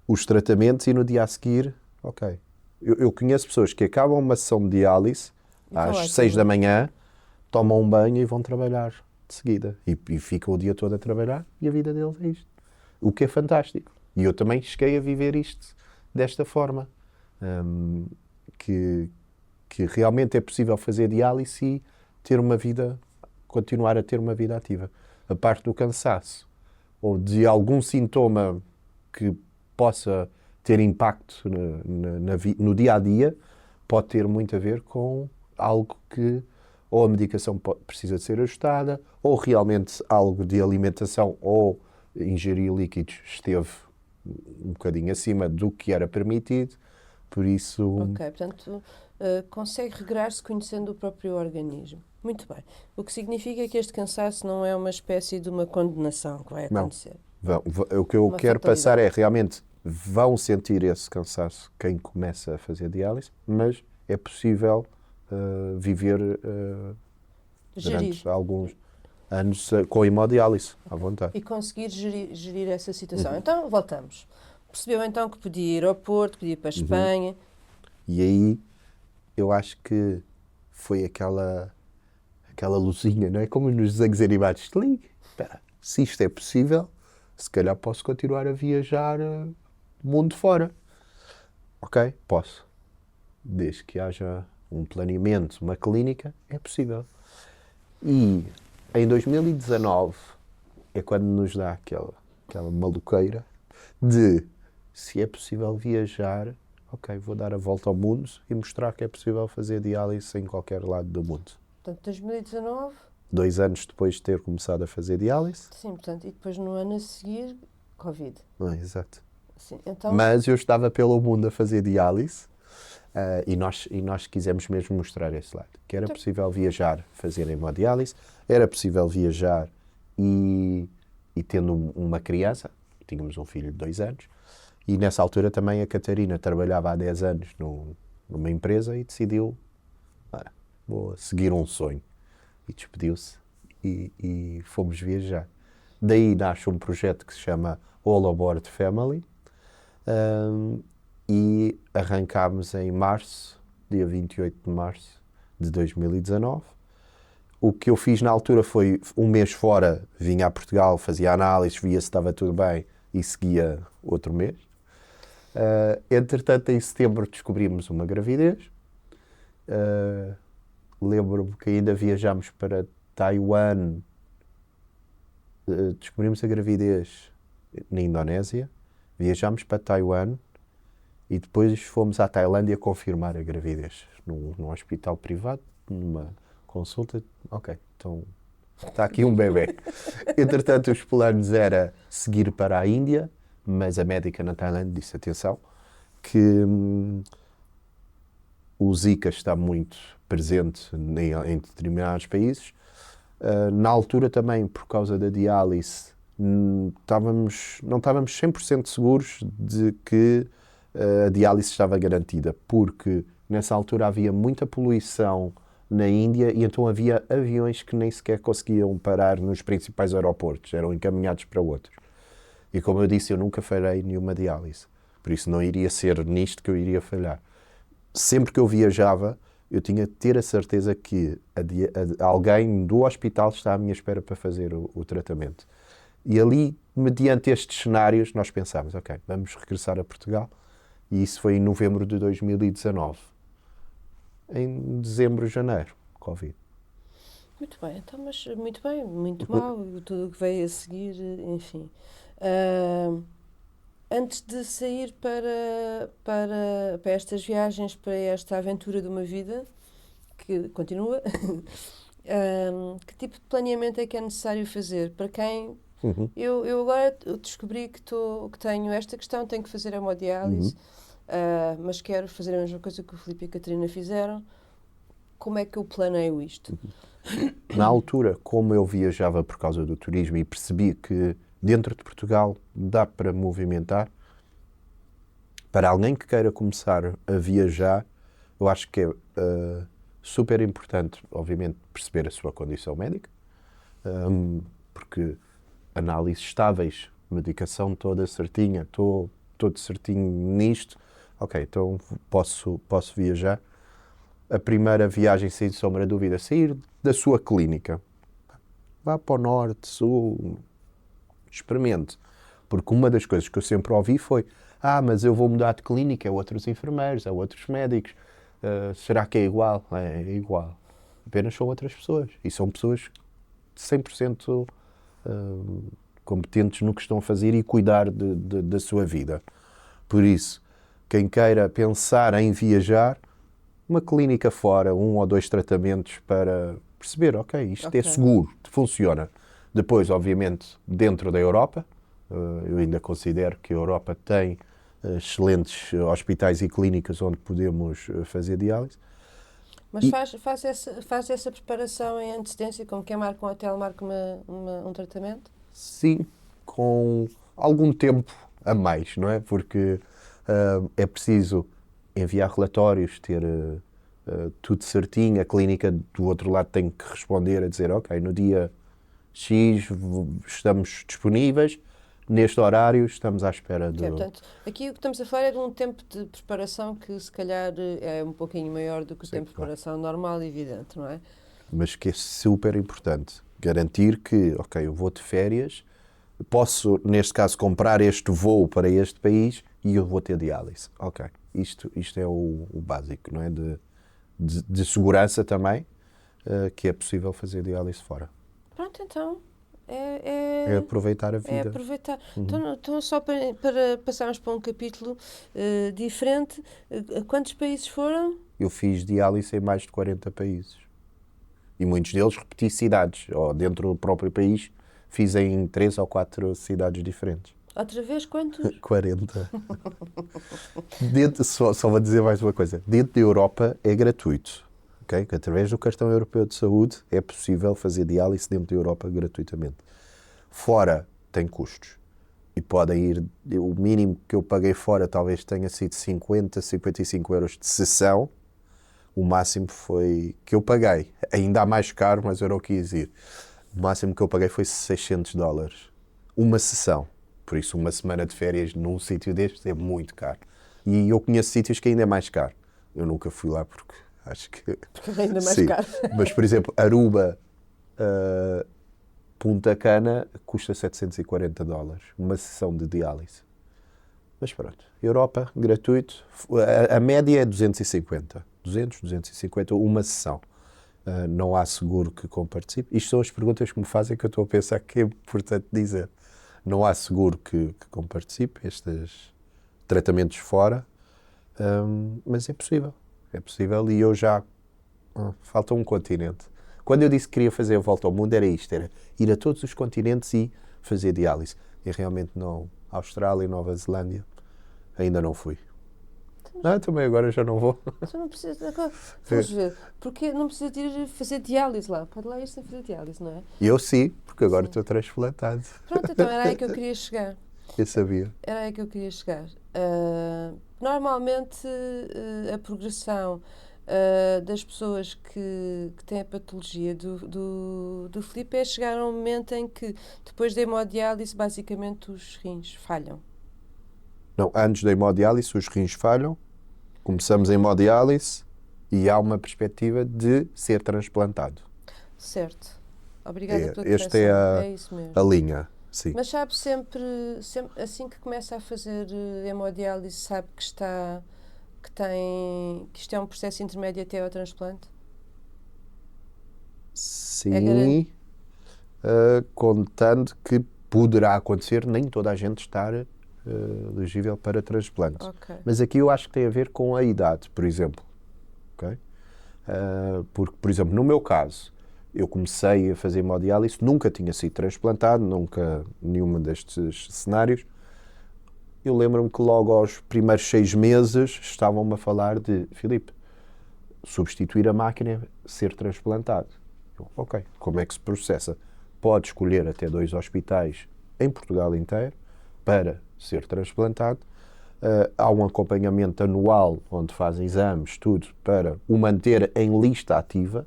os tratamentos e no dia a seguir, ok. Eu conheço pessoas que acabam uma sessão de diálise às 6 da manhã, tomam um banho e vão trabalhar de seguida. E ficam o dia todo a trabalhar e a vida deles é isto. O que é fantástico. E eu também cheguei a viver isto desta forma. Que realmente é possível fazer diálise e ter uma vida, continuar a ter uma vida ativa. A parte do cansaço ou de sintoma que possa ter impacto no dia a dia pode ter muito a ver com algo que ou a medicação precisa de ser ajustada ou realmente algo de alimentação ou ingerir líquidos esteve um bocadinho acima do que era permitido. Por isso... Ok, portanto, consegue regrar-se conhecendo o próprio organismo. Muito bem. O que significa que este cansaço não é uma espécie de uma condenação que vai acontecer. Não. O que eu quero passar é, realmente, vão sentir esse cansaço quem começa a fazer diálise, mas é possível viver durante alguns anos com hemodiálise, à vontade. E conseguir gerir essa situação. Então, voltamos. Percebeu então que podia ir ao Porto, podia ir para a Espanha. E aí, eu acho que foi aquela luzinha, não é? Como nos desenhos animados. Espera, se isto é possível, se calhar posso continuar a viajar mundo fora. Ok, posso. Desde que haja um planeamento, uma clínica, é possível. E em 2019 é quando nos dá aquela maluqueira de se é possível viajar, ok, vou dar a volta ao mundo e mostrar que é possível fazer diálise em qualquer lado do mundo. Portanto, 2019... 2 anos depois de ter começado a fazer diálise. Sim, portanto, e depois no ano a seguir, Covid. Exato. Sim, então... Mas eu estava pelo mundo a fazer diálise e nós quisemos mesmo mostrar esse lado. Que era possível viajar, fazer hemodiálise, era possível viajar e tendo uma criança, tínhamos um filho de 2 anos, e nessa altura também a Catarina trabalhava há 10 anos numa empresa e decidiu, vou seguir um sonho. E despediu-se e fomos viajar. Daí nasce um projeto que se chama All Aboard Family e arrancámos em março, dia 28 de março de 2019. O que eu fiz na altura foi 1 mês fora, vinha a Portugal, fazia análises, via se estava tudo bem e seguia outro mês. Entretanto, em setembro descobrimos uma gravidez. Lembro-me que ainda viajámos para Taiwan, descobrimos a gravidez na Indonésia, viajámos para Taiwan e depois fomos à Tailândia confirmar a gravidez num hospital privado, numa consulta. Ok, então está aqui um bebê. Entretanto, os planos era seguir para a Índia, mas a médica na Tailândia disse, atenção, que o Zika está muito presente em determinados países. Na altura também, por causa da diálise, não estávamos 100% seguros de que a diálise estava garantida, porque nessa altura havia muita poluição na Índia e então havia aviões que nem sequer conseguiam parar nos principais aeroportos, eram encaminhados para outros. E como eu disse, eu nunca falhei nenhuma diálise, por isso não iria ser nisto que eu iria falhar. Sempre que eu viajava, eu tinha de ter a certeza que alguém do hospital está à minha espera para fazer o tratamento. E ali, mediante estes cenários, nós pensámos, ok, vamos regressar a Portugal. E isso foi em novembro de 2019. Em dezembro, janeiro, Covid. Muito bem, então, mas muito bem, muito mal, tudo o que veio a seguir, enfim. Antes de sair para estas viagens, para esta aventura de uma vida, que continua, que tipo de planeamento é que é necessário fazer? Para quem... Eu agora descobri que tenho esta questão, tenho que fazer a hemodiálise, mas quero fazer a mesma coisa que o Filipe e a Catarina fizeram. Como é que eu planeio isto? Na altura, como eu viajava por causa do turismo e percebi que dentro de Portugal dá para movimentar, para alguém que queira começar a viajar, eu acho que é super importante, obviamente, perceber a sua condição médica, porque análises estáveis, medicação toda certinha, estou todo certinho nisto, ok, então posso viajar. A primeira viagem, sem sombra de dúvida, sair da sua clínica. Vá para o norte, sul, experimente. Porque uma das coisas que eu sempre ouvi foi mas eu vou mudar de clínica, é outros enfermeiros, é outros médicos. Será que é igual? É igual. Apenas são outras pessoas. E são pessoas 100% competentes no que estão a fazer e cuidar da sua vida. Por isso, quem queira pensar em viajar, uma clínica fora, 1 ou 2 tratamentos para perceber, ok, isto é seguro, funciona. Depois, obviamente, dentro da Europa, eu ainda considero que a Europa tem excelentes hospitais e clínicas onde podemos fazer diálise. Mas faz essa preparação em antecedência, como quem marca um hotel, marca um tratamento? Sim, com algum tempo a mais, não é? Porque é preciso enviar relatórios, ter tudo certinho, a clínica do outro lado tem que responder a dizer, ok, no dia X estamos disponíveis, neste horário estamos à espera de... Portanto, aqui o que estamos a falar é de um tempo de preparação que se calhar é um pouquinho maior do que o tempo de preparação normal e evidente, não é? Mas que é super importante garantir que, ok, eu vou de férias, posso, neste caso, comprar este voo para este país e eu vou ter diálise. Ok, isto é o básico, não é? De segurança também, que é possível fazer diálise fora. Pronto, então. É aproveitar a vida. É aproveitar. Então só para passarmos para um capítulo diferente, quantos países foram? Eu fiz diálise em mais de 40 países. E muitos deles repeti cidades, ou dentro do próprio país, fiz em 3 ou 4 cidades diferentes. Outra vez, quantos? 40. Só vou dizer mais uma coisa. Dentro da Europa é gratuito. Okay? Que através do cartão europeu de saúde é possível fazer diálise dentro da Europa gratuitamente. Fora tem custos. E podem ir... O mínimo que eu paguei fora talvez tenha sido 50, 55 euros de sessão. O máximo foi que eu paguei. Ainda há mais caro, mas eu não quis ir. O máximo que eu paguei foi $600. Uma sessão. Por isso, uma semana de férias num sítio destes é muito caro. E eu conheço sítios que ainda é mais caro. Eu nunca fui lá porque acho que... Porque é ainda mais sim. caro. Mas, por exemplo, Aruba, Punta Cana, custa $740. Uma sessão de diálise. Mas pronto. Europa, gratuito. A média é 250. 250, uma sessão. Não há seguro que comparticipe. Isto são as perguntas que me fazem que eu estou a pensar que é importante dizer. Não há seguro que comparticipe estes tratamentos fora, mas é possível. É possível e eu já... falta um continente. Quando eu disse que queria fazer a volta ao mundo era isto, era ir a todos os continentes e fazer diálise. E realmente não. Austrália e Nova Zelândia ainda não fui. Também agora já não vou. Você não precisa. Agora, vamos ver. Porque não precisa de ir fazer diálise lá. Pode lá ir sem fazer diálise, não é? Eu sim, porque agora Sim. estou transplantado. Pronto, então era aí que eu queria chegar. Eu sabia. Era aí que eu queria chegar. Normalmente, a progressão das pessoas que têm a patologia do Filipe é chegar a um momento em que, depois da hemodiálise, basicamente os rins falham. Não, antes da hemodiálise, os rins falham, começamos a hemodiálise e há uma perspectiva de ser transplantado. Certo. Obrigada pela Esta correção. é É isso mesmo. a linha, sim. Mas sabe sempre, assim que começa a fazer hemodiálise, sabe que isto é um processo intermédio até ao transplante? Sim, contando que poderá acontecer, nem toda a gente estar elegível para transplante. Ok. Mas aqui eu acho que tem a ver com a idade, por exemplo. Okay? Porque, por exemplo, no meu caso, eu comecei a fazer hemodiálise, nunca tinha sido transplantado, nunca nenhum destes cenários. Eu lembro-me que logo aos primeiros 6 meses estavam-me a falar de Filipe, substituir a máquina é ser transplantado. Ok, como é que se processa? Pode escolher até 2 hospitais em Portugal inteiro para ser transplantado. Há um acompanhamento anual onde fazem exames, tudo, para o manter em lista ativa.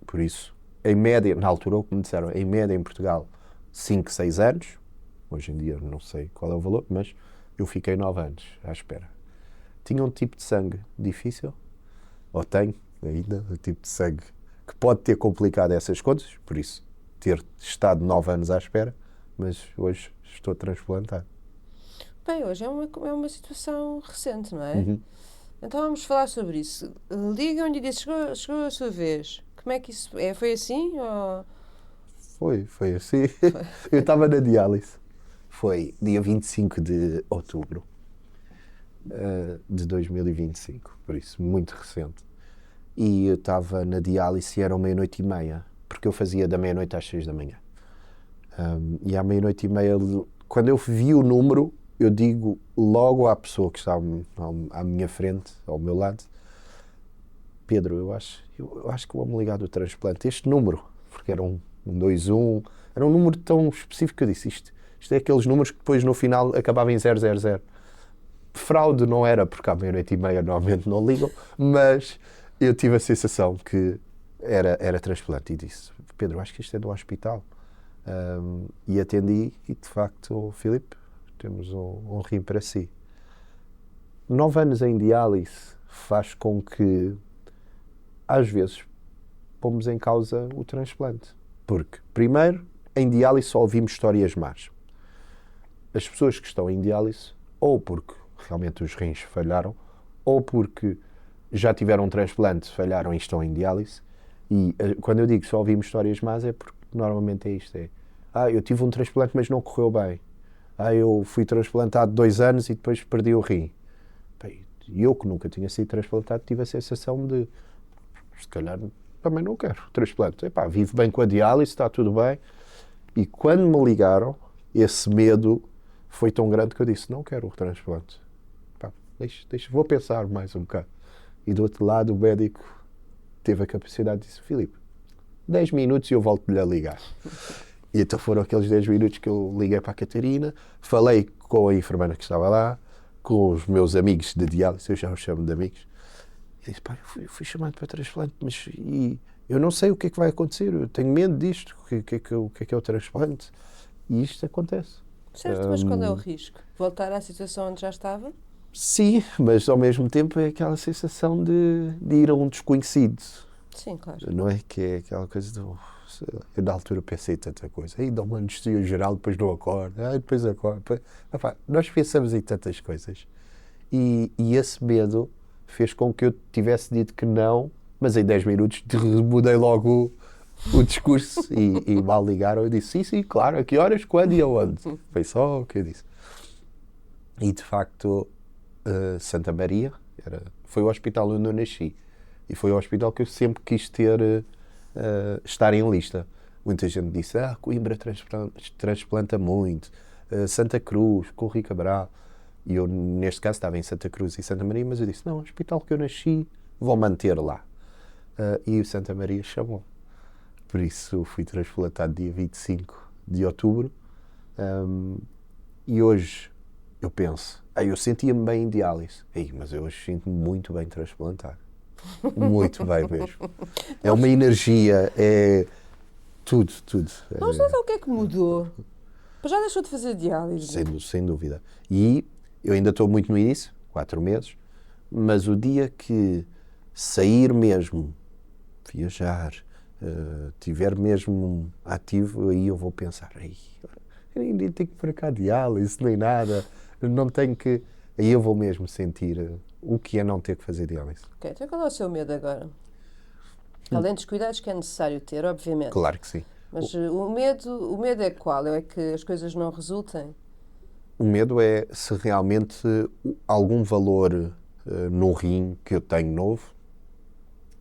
Por isso, em média, na altura o que me disseram, em média em Portugal, 5, 6 anos. Hoje em dia não sei qual é o valor, mas eu fiquei 9 anos à espera. Tinha um tipo de sangue difícil, ou tenho ainda, um tipo de sangue que pode ter complicado essas coisas, por isso ter estado 9 anos à espera, mas hoje estou transplantado. Bem, hoje é uma situação recente, não é? Uhum. Então vamos falar sobre isso. Ligam-lhe e dizem, chegou a sua vez. Como é que isso é? Foi assim? Ou... Foi assim. Eu estava na diálise. Foi dia 25 de outubro de 2025, por isso, muito recente. E eu estava na diálise e era 00:30, porque eu fazia da meia-noite às 6 da manhã. E à 00:30, quando eu vi o número, eu digo logo à pessoa que estava à minha frente, ao meu lado, Pedro, eu acho que vou-me ligar do transplante. Este número, porque era um 21, era um número tão específico que eu disse, isto é aqueles números que depois no final acabavam em 000. Fraude não era, porque à 00:30 normalmente não ligam, mas eu tive a sensação que era transplante e disse, Pedro, acho que isto é do hospital. E atendi e de facto, Filipe, temos um rim para si. 9 anos em diálise faz com que às vezes pomos em causa o transplante. Porque, primeiro, em diálise só ouvimos histórias más. As pessoas que estão em diálise, ou porque realmente os rins falharam, ou porque já tiveram um transplante, falharam e estão em diálise. E quando eu digo só ouvimos histórias más é porque normalmente é isto. Eu tive um transplante mas não correu bem. Eu fui transplantado 2 anos e depois perdi o rim. E eu que nunca tinha sido transplantado tive a sensação de se calhar também não quero transplante. Vivo bem com a diálise, está tudo bem. E quando me ligaram, esse medo foi tão grande que eu disse, não quero o transplante. Vou pensar mais um bocado. E do outro lado o médico teve a capacidade de dizer, Filipe, 10 minutos e eu volto-lhe a ligar. E então foram aqueles 10 minutos que eu liguei para a Catarina, falei com a enfermeira que estava lá, com os meus amigos de diálise, eu já os chamo de amigos, e disse, eu fui chamado para transplante, mas eu não sei o que é que vai acontecer, eu tenho medo disto, o que é o transplante, e isto acontece. Certo, mas qual é o risco? Voltar à situação onde já estava? Sim, mas ao mesmo tempo é aquela sensação de ir a um desconhecido. Sim, claro. Não é que é aquela coisa do... Eu na altura pensei tanta coisa. Dá uma anestesia geral, depois não acordo. Depois acordo. Nós pensamos em tantas coisas. E esse medo fez com que eu tivesse dito que não, mas em 10 minutos mudei logo o discurso e mal ligaram. Eu disse, sim, claro, a que horas, quando e aonde? Foi só o que eu disse. E de facto, Santa Maria foi o hospital onde eu nasci. E foi o hospital que eu sempre quis estar em lista. Muita gente disse, Coimbra transplanta muito, Santa Cruz, Corri Cabral. E eu, neste caso, estava em Santa Cruz e Santa Maria, mas eu disse, não, o hospital que eu nasci, vou manter lá. E o Santa Maria chamou. Por isso fui transplantado dia 25 de outubro. E hoje eu penso, eu sentia-me bem em diálise. Mas eu hoje sinto-me muito bem transplantado. Muito bem mesmo. É uma energia, é tudo. Não sei o que é que mudou. Mas já deixou de fazer diálise? Sem dúvida. E eu ainda estou muito no início, 4 meses, mas o dia que sair mesmo, viajar, tiver mesmo ativo, aí eu vou pensar, eu nem tenho que ir cá diálise, nem nada, não tenho que... Aí eu vou mesmo sentir o que é não ter que fazer diálise. Ok, então qual é o seu medo agora? Além dos cuidados que é necessário ter, obviamente. Claro que sim. Mas o medo é qual? É que as coisas não resultem? O medo é se realmente algum valor no rim que eu tenho novo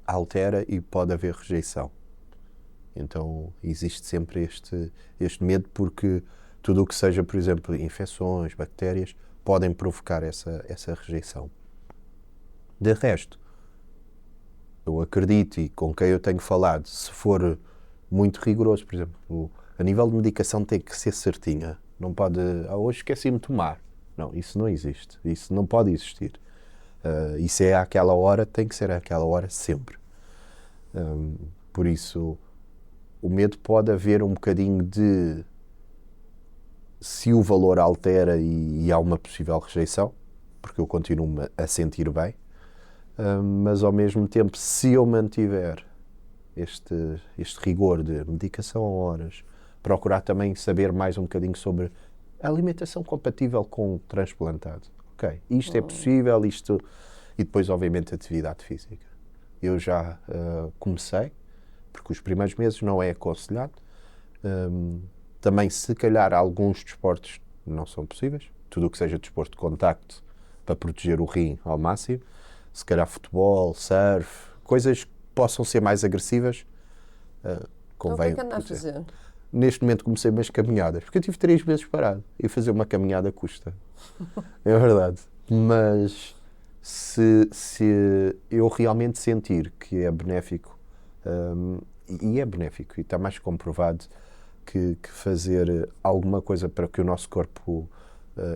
altera e pode haver rejeição. Então existe sempre este medo, porque tudo o que seja, por exemplo, infecções, bactérias, podem provocar essa rejeição. De resto, eu acredito, e com quem eu tenho falado, se for muito rigoroso, por exemplo, a nível de medicação tem que ser certinha. Não pode, hoje esqueci-me de tomar. Não, isso não existe. Isso não pode existir. Isso é àquela hora, tem que ser àquela hora sempre. Por isso, o medo pode haver um bocadinho de se o valor altera e há uma possível rejeição, porque eu continuo-me a sentir bem, mas ao mesmo tempo, se eu mantiver este rigor de medicação a horas, procurar também saber mais um bocadinho sobre a alimentação compatível com o transplantado. Ok, isto é possível, isto... E depois, obviamente, a atividade física. Eu já comecei, porque os primeiros meses não é aconselhado. Também, se calhar, alguns desportos não são possíveis. Tudo o que seja desporto de contacto, para proteger o rim ao máximo. Se calhar futebol, surf, coisas que possam ser mais agressivas, convém... Então o que é que anda a fazer? Neste momento comecei umas caminhadas, porque eu tive 3 meses parado e fazer uma caminhada custa. É verdade. Mas se eu realmente sentir que é benéfico, e é benéfico, e está mais comprovado que fazer alguma coisa para que o nosso corpo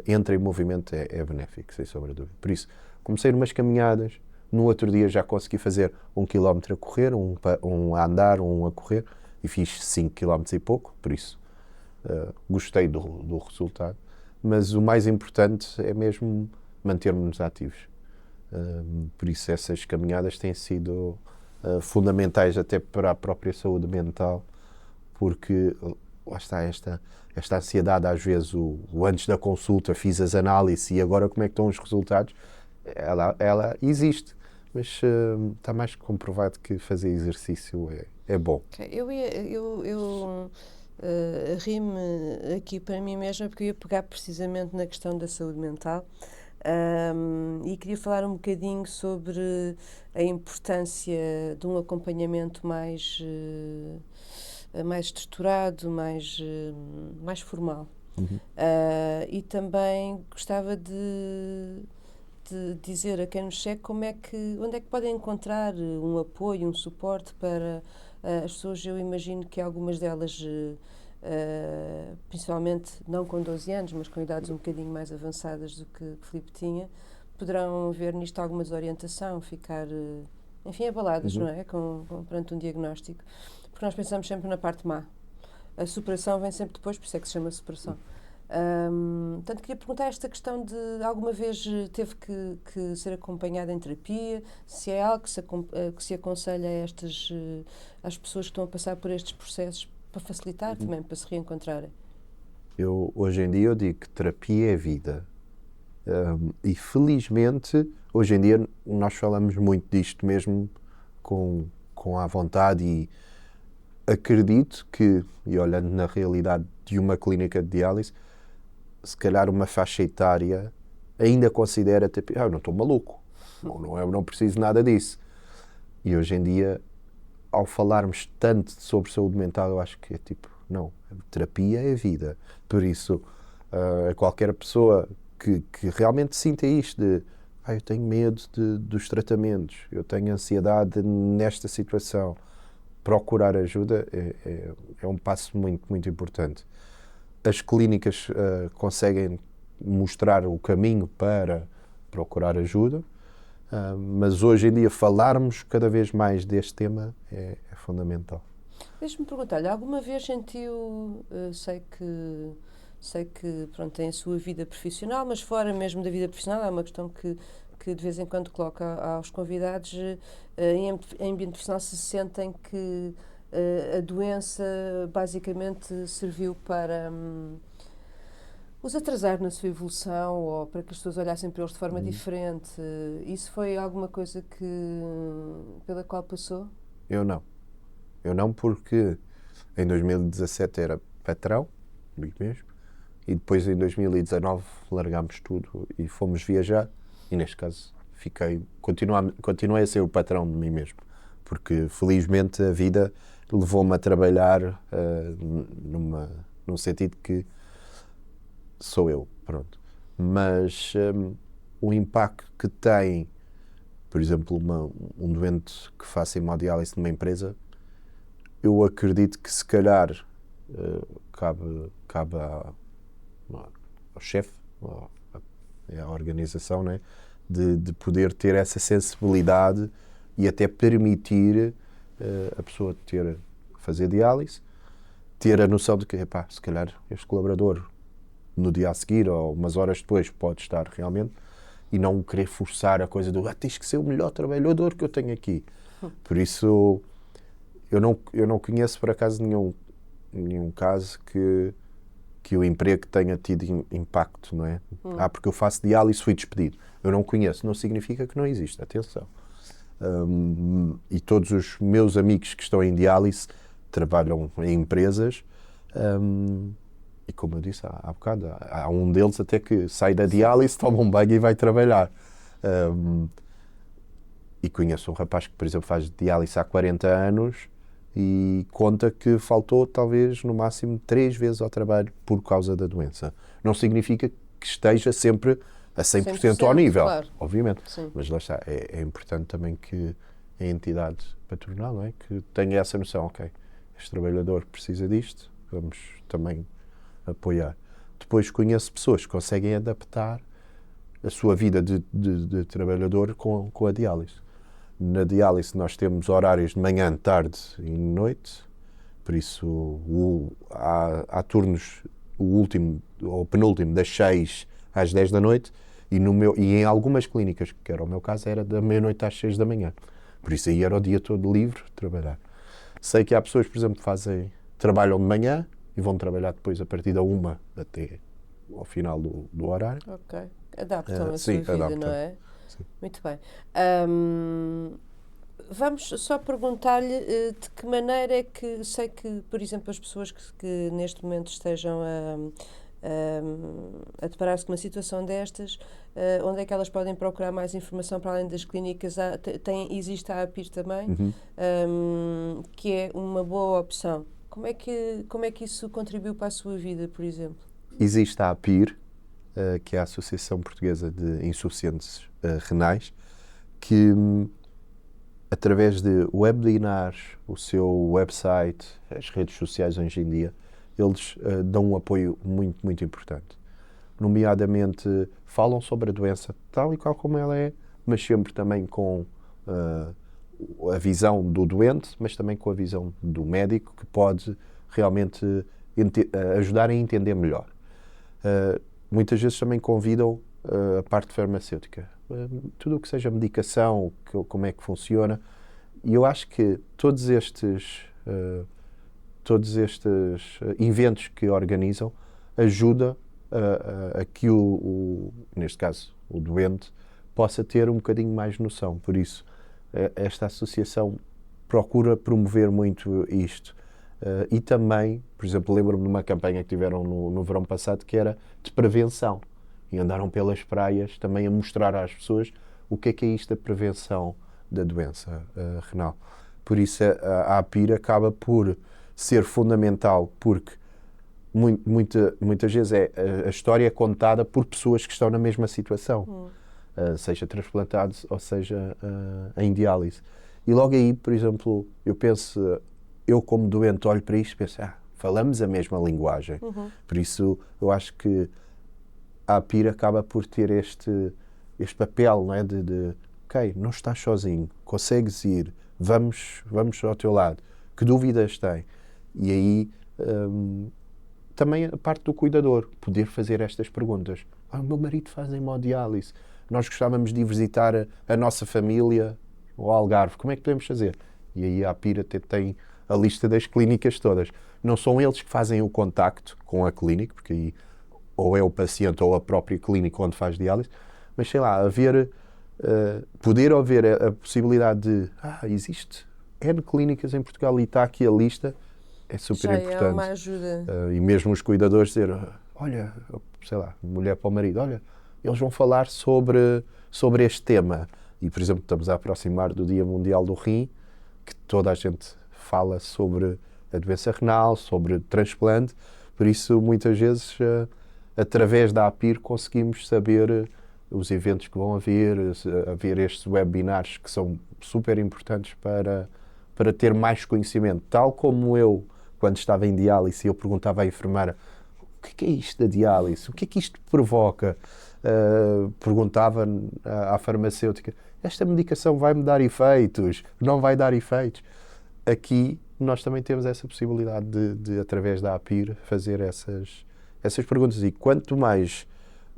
entre em movimento é benéfico, sem sombra de dúvida. Por isso, comecei umas caminhadas, no outro dia já consegui fazer 1 km a correr, um a andar, um a correr, e fiz 5 km e pouco, por isso gostei do resultado. Mas o mais importante é mesmo mantermos-nos ativos. Por isso essas caminhadas têm sido fundamentais até para a própria saúde mental, porque lá está esta ansiedade, às vezes o antes da consulta fiz as análises e agora como é que estão os resultados, ela existe, mas está mais comprovado que fazer exercício é bom. Okay. Eu ri-me aqui para mim mesma porque eu ia pegar precisamente na questão da saúde mental. E queria falar um bocadinho sobre a importância de um acompanhamento mais estruturado, mais formal. E também gostava de dizer a quem nos segue onde é que podem encontrar um apoio, um suporte para as pessoas. Eu imagino que algumas delas, principalmente não com 12 anos, mas com idades um bocadinho mais avançadas do que Filipe tinha, poderão ver nisto alguma desorientação, ficar, enfim, abaladas, não é? Perante um diagnóstico. Porque nós pensamos sempre na parte má. A superação vem sempre depois, por isso é que se chama superação. Portanto, queria perguntar esta questão de alguma vez teve que ser acompanhada em terapia, se é algo que se aconselha às pessoas que estão a passar por estes processos para facilitar também, para se reencontrarem. Hoje em dia eu digo que terapia é vida. E felizmente, hoje em dia nós falamos muito disto mesmo com a vontade, e acredito que, e olhando na realidade de uma clínica de diálise, se calhar uma faixa etária ainda considera, eu não estou maluco, eu não preciso nada disso. E hoje em dia, ao falarmos tanto sobre saúde mental, eu acho que é não, a terapia é vida. Por isso, qualquer pessoa que realmente sinta isto de eu tenho medo dos tratamentos, eu tenho ansiedade nesta situação. Procurar ajuda é um passo muito, muito importante. As clínicas conseguem mostrar o caminho para procurar ajuda, mas hoje em dia falarmos cada vez mais deste tema é fundamental. Deixa-me perguntar-lhe, alguma vez sentiu, sei que pronto, tem a sua vida profissional, mas fora mesmo da vida profissional, é uma questão que de vez em quando coloca aos convidados, em ambiente profissional se sentem que a doença basicamente serviu para os atrasar na sua evolução ou para que as pessoas olhassem para eles de forma diferente. Isso foi alguma coisa pela qual passou? Eu não porque em 2017 era patrão, comigo mesmo, e depois em 2019 largámos tudo e fomos viajar, e neste caso continuei a ser o patrão de mim mesmo, porque felizmente a vida levou-me a trabalhar num sentido que sou eu, pronto. Mas o impacto que tem, por exemplo, um doente que faça hemodiálise numa empresa, eu acredito que se calhar cabe ao chefe, à organização, né, de poder ter essa sensibilidade e até permitir a pessoa fazer diálise, ter a noção de que, se calhar este colaborador no dia a seguir ou umas horas depois pode estar realmente, e não querer forçar a coisa do tens que ser o melhor trabalhador que eu tenho aqui. Por isso eu não conheço por acaso nenhum caso que o emprego tenha tido impacto, não é? Porque eu faço diálise e fui despedido. Eu não conheço, não significa que não existe, atenção. E todos os meus amigos que estão em diálise trabalham em empresas, e como eu disse há bocado, há um deles até que sai da diálise, toma um banho e vai trabalhar. E conheço um rapaz que, por exemplo, faz diálise há 40 anos e conta que faltou talvez no máximo 3 vezes ao trabalho por causa da doença. Não significa que esteja sempre a 100% ao nível, claro. obviamente. Sim. Mas lá está, é importante também que a entidade patronal, não é, que tenha essa noção, ok, este trabalhador precisa disto, vamos também apoiar. Depois conheço pessoas que conseguem adaptar a sua vida de trabalhador com a diálise. Na diálise nós temos horários de manhã, tarde e noite, por isso há turnos, o último ou penúltimo das 6 às 10 da noite e em algumas clínicas, que era o meu caso, era da meia-noite às 6 da manhã. Por isso aí era o dia todo livre de trabalhar. Sei que há pessoas, por exemplo, que trabalham de manhã e vão trabalhar depois a partir da 1 até ao final do horário. Ok. Adaptam a sim, sua vida, adaptam. não é? Sim. Muito bem. Vamos só perguntar-lhe de que maneira é que, sei que, por exemplo, as pessoas que neste momento estejam a deparar-se com uma situação destas, onde é que elas podem procurar mais informação para além das clínicas? Existe a APIR também, que é uma boa opção. Como é que isso contribuiu para a sua vida, por exemplo? Existe a APIR, que é a Associação Portuguesa de Insuficientes Renais, que através de webinars, o seu website, as redes sociais hoje em dia, eles dão um apoio muito, muito importante. Nomeadamente, falam sobre a doença tal e qual como ela é, mas sempre também com a visão do doente, mas também com a visão do médico, que pode realmente ajudar a entender melhor. Muitas vezes também convidam a parte farmacêutica. Tudo o que seja medicação, como é que funciona. E eu acho que todos estes eventos que organizam ajudam a que neste caso, o doente possa ter um bocadinho mais noção. Por isso, esta associação procura promover muito isto. E também, por exemplo, lembro-me de uma campanha que tiveram no verão passado que era de prevenção. E andaram pelas praias também a mostrar às pessoas o que é isto da prevenção da doença renal. Por isso a APIR acaba por ser fundamental, porque muitas vezes a história é contada por pessoas que estão na mesma situação, seja transplantados ou seja em diálise. E logo aí, por exemplo, eu penso, eu como doente olho para isto e penso, falamos a mesma linguagem. Por isso, eu acho que a APIR acaba por ter este papel, não é? Ok, não estás sozinho, consegues ir, vamos ao teu lado. Que dúvidas tem? E aí, também a parte do cuidador, poder fazer estas perguntas. O meu marido faz hemodiálise, nós gostávamos de ir visitar a nossa família ao Algarve, como é que podemos fazer? E aí a APIR até tem a lista das clínicas todas. Não são eles que fazem o contacto com a clínica, porque aí ou é o paciente ou a própria clínica onde faz diálise, mas sei lá, poder haver a possibilidade de existe N clínicas em Portugal e está aqui a lista, é super Já importante. é uma ajuda. E mesmo os cuidadores dizer, olha, sei lá, mulher para o marido, olha, eles vão falar sobre este tema. E, por exemplo, estamos a aproximar do Dia Mundial do Rim, que toda a gente fala sobre a doença renal, sobre transplante, por isso muitas vezes através da APIR conseguimos saber os eventos que vão haver estes webinars que são super importantes para ter mais conhecimento. Tal como eu, quando estava em diálise, eu perguntava à enfermeira o que é isto da diálise? O que é que isto provoca? Perguntava à farmacêutica, esta medicação vai-me dar efeitos? Não vai dar efeitos? Aqui nós também temos essa possibilidade de através da APIR, fazer essas perguntas. E quanto mais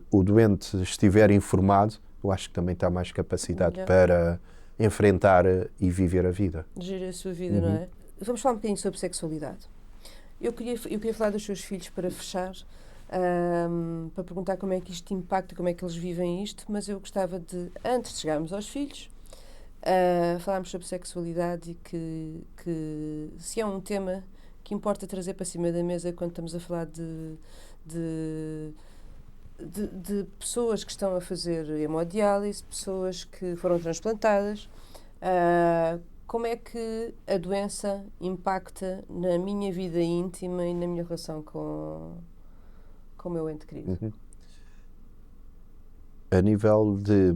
o doente estiver informado, eu acho que também está mais capacitado para enfrentar e viver a vida. Gerir a sua vida, não é? Vamos falar um bocadinho sobre sexualidade. Eu queria falar dos seus filhos para fechar, para perguntar como é que isto impacta, como é que eles vivem isto, mas eu gostava de, antes de chegarmos aos filhos, falarmos sobre sexualidade e que se é um tema que importa trazer para cima da mesa quando estamos a falar de pessoas que estão a fazer hemodiálise, pessoas que foram transplantadas, como é que a doença impacta na minha vida íntima e na minha relação com o meu ente querido? A nível de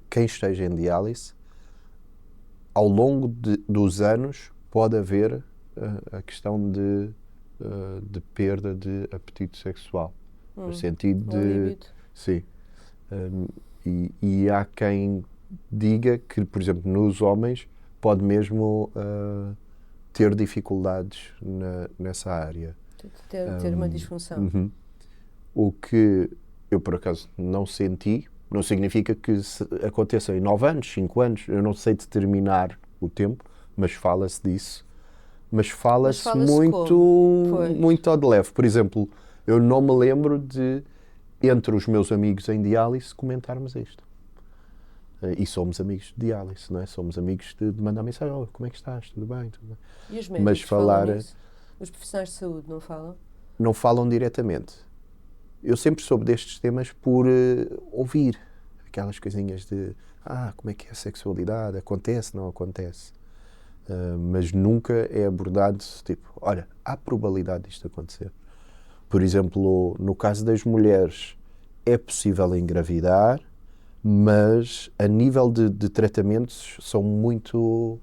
quem esteja em diálise, ao longo dos anos pode haver a questão de perda de apetite sexual. No sentido de... Sim. E há quem diga que, por exemplo, nos homens pode mesmo ter dificuldades nessa área. Ter uma disfunção. O que eu, por acaso, não senti, não significa que aconteça em 9 anos, 5 anos, eu não sei determinar o tempo, mas fala-se disso. Mas fala-se muito ao de leve. Por exemplo, eu não me lembro de, entre os meus amigos em diálise, comentarmos isto. E somos amigos de diálise, não é? Somos amigos de mandar mensagem, como é que estás? Tudo bem? Tudo bem. E os médicos falam nisso? Os profissionais de saúde não falam? Não falam diretamente. Eu sempre soube destes temas por ouvir aquelas coisinhas de como é que é a sexualidade? Acontece, não acontece? Mas nunca é abordado tipo, olha, há probabilidade disto acontecer. Por exemplo, no caso das mulheres, é possível engravidar, mas a nível de tratamentos são muito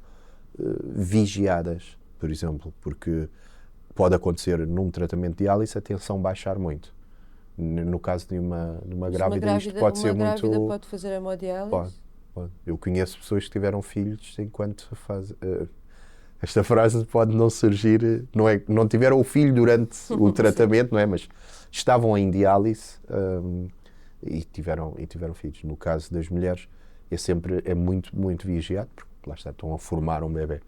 vigiadas, por exemplo, porque pode acontecer num tratamento de diálise a tensão baixar muito. No caso de uma grávida, isto pode ser muito... Uma grávida pode fazer hemodiálise? Pode. Eu conheço pessoas que tiveram filhos enquanto fazem... Esta frase pode não surgir, não tiveram o filho durante o tratamento, não é? Mas estavam em diálise e tiveram filhos. No caso das mulheres é muito, muito vigiado, porque lá estão a formar um bebê.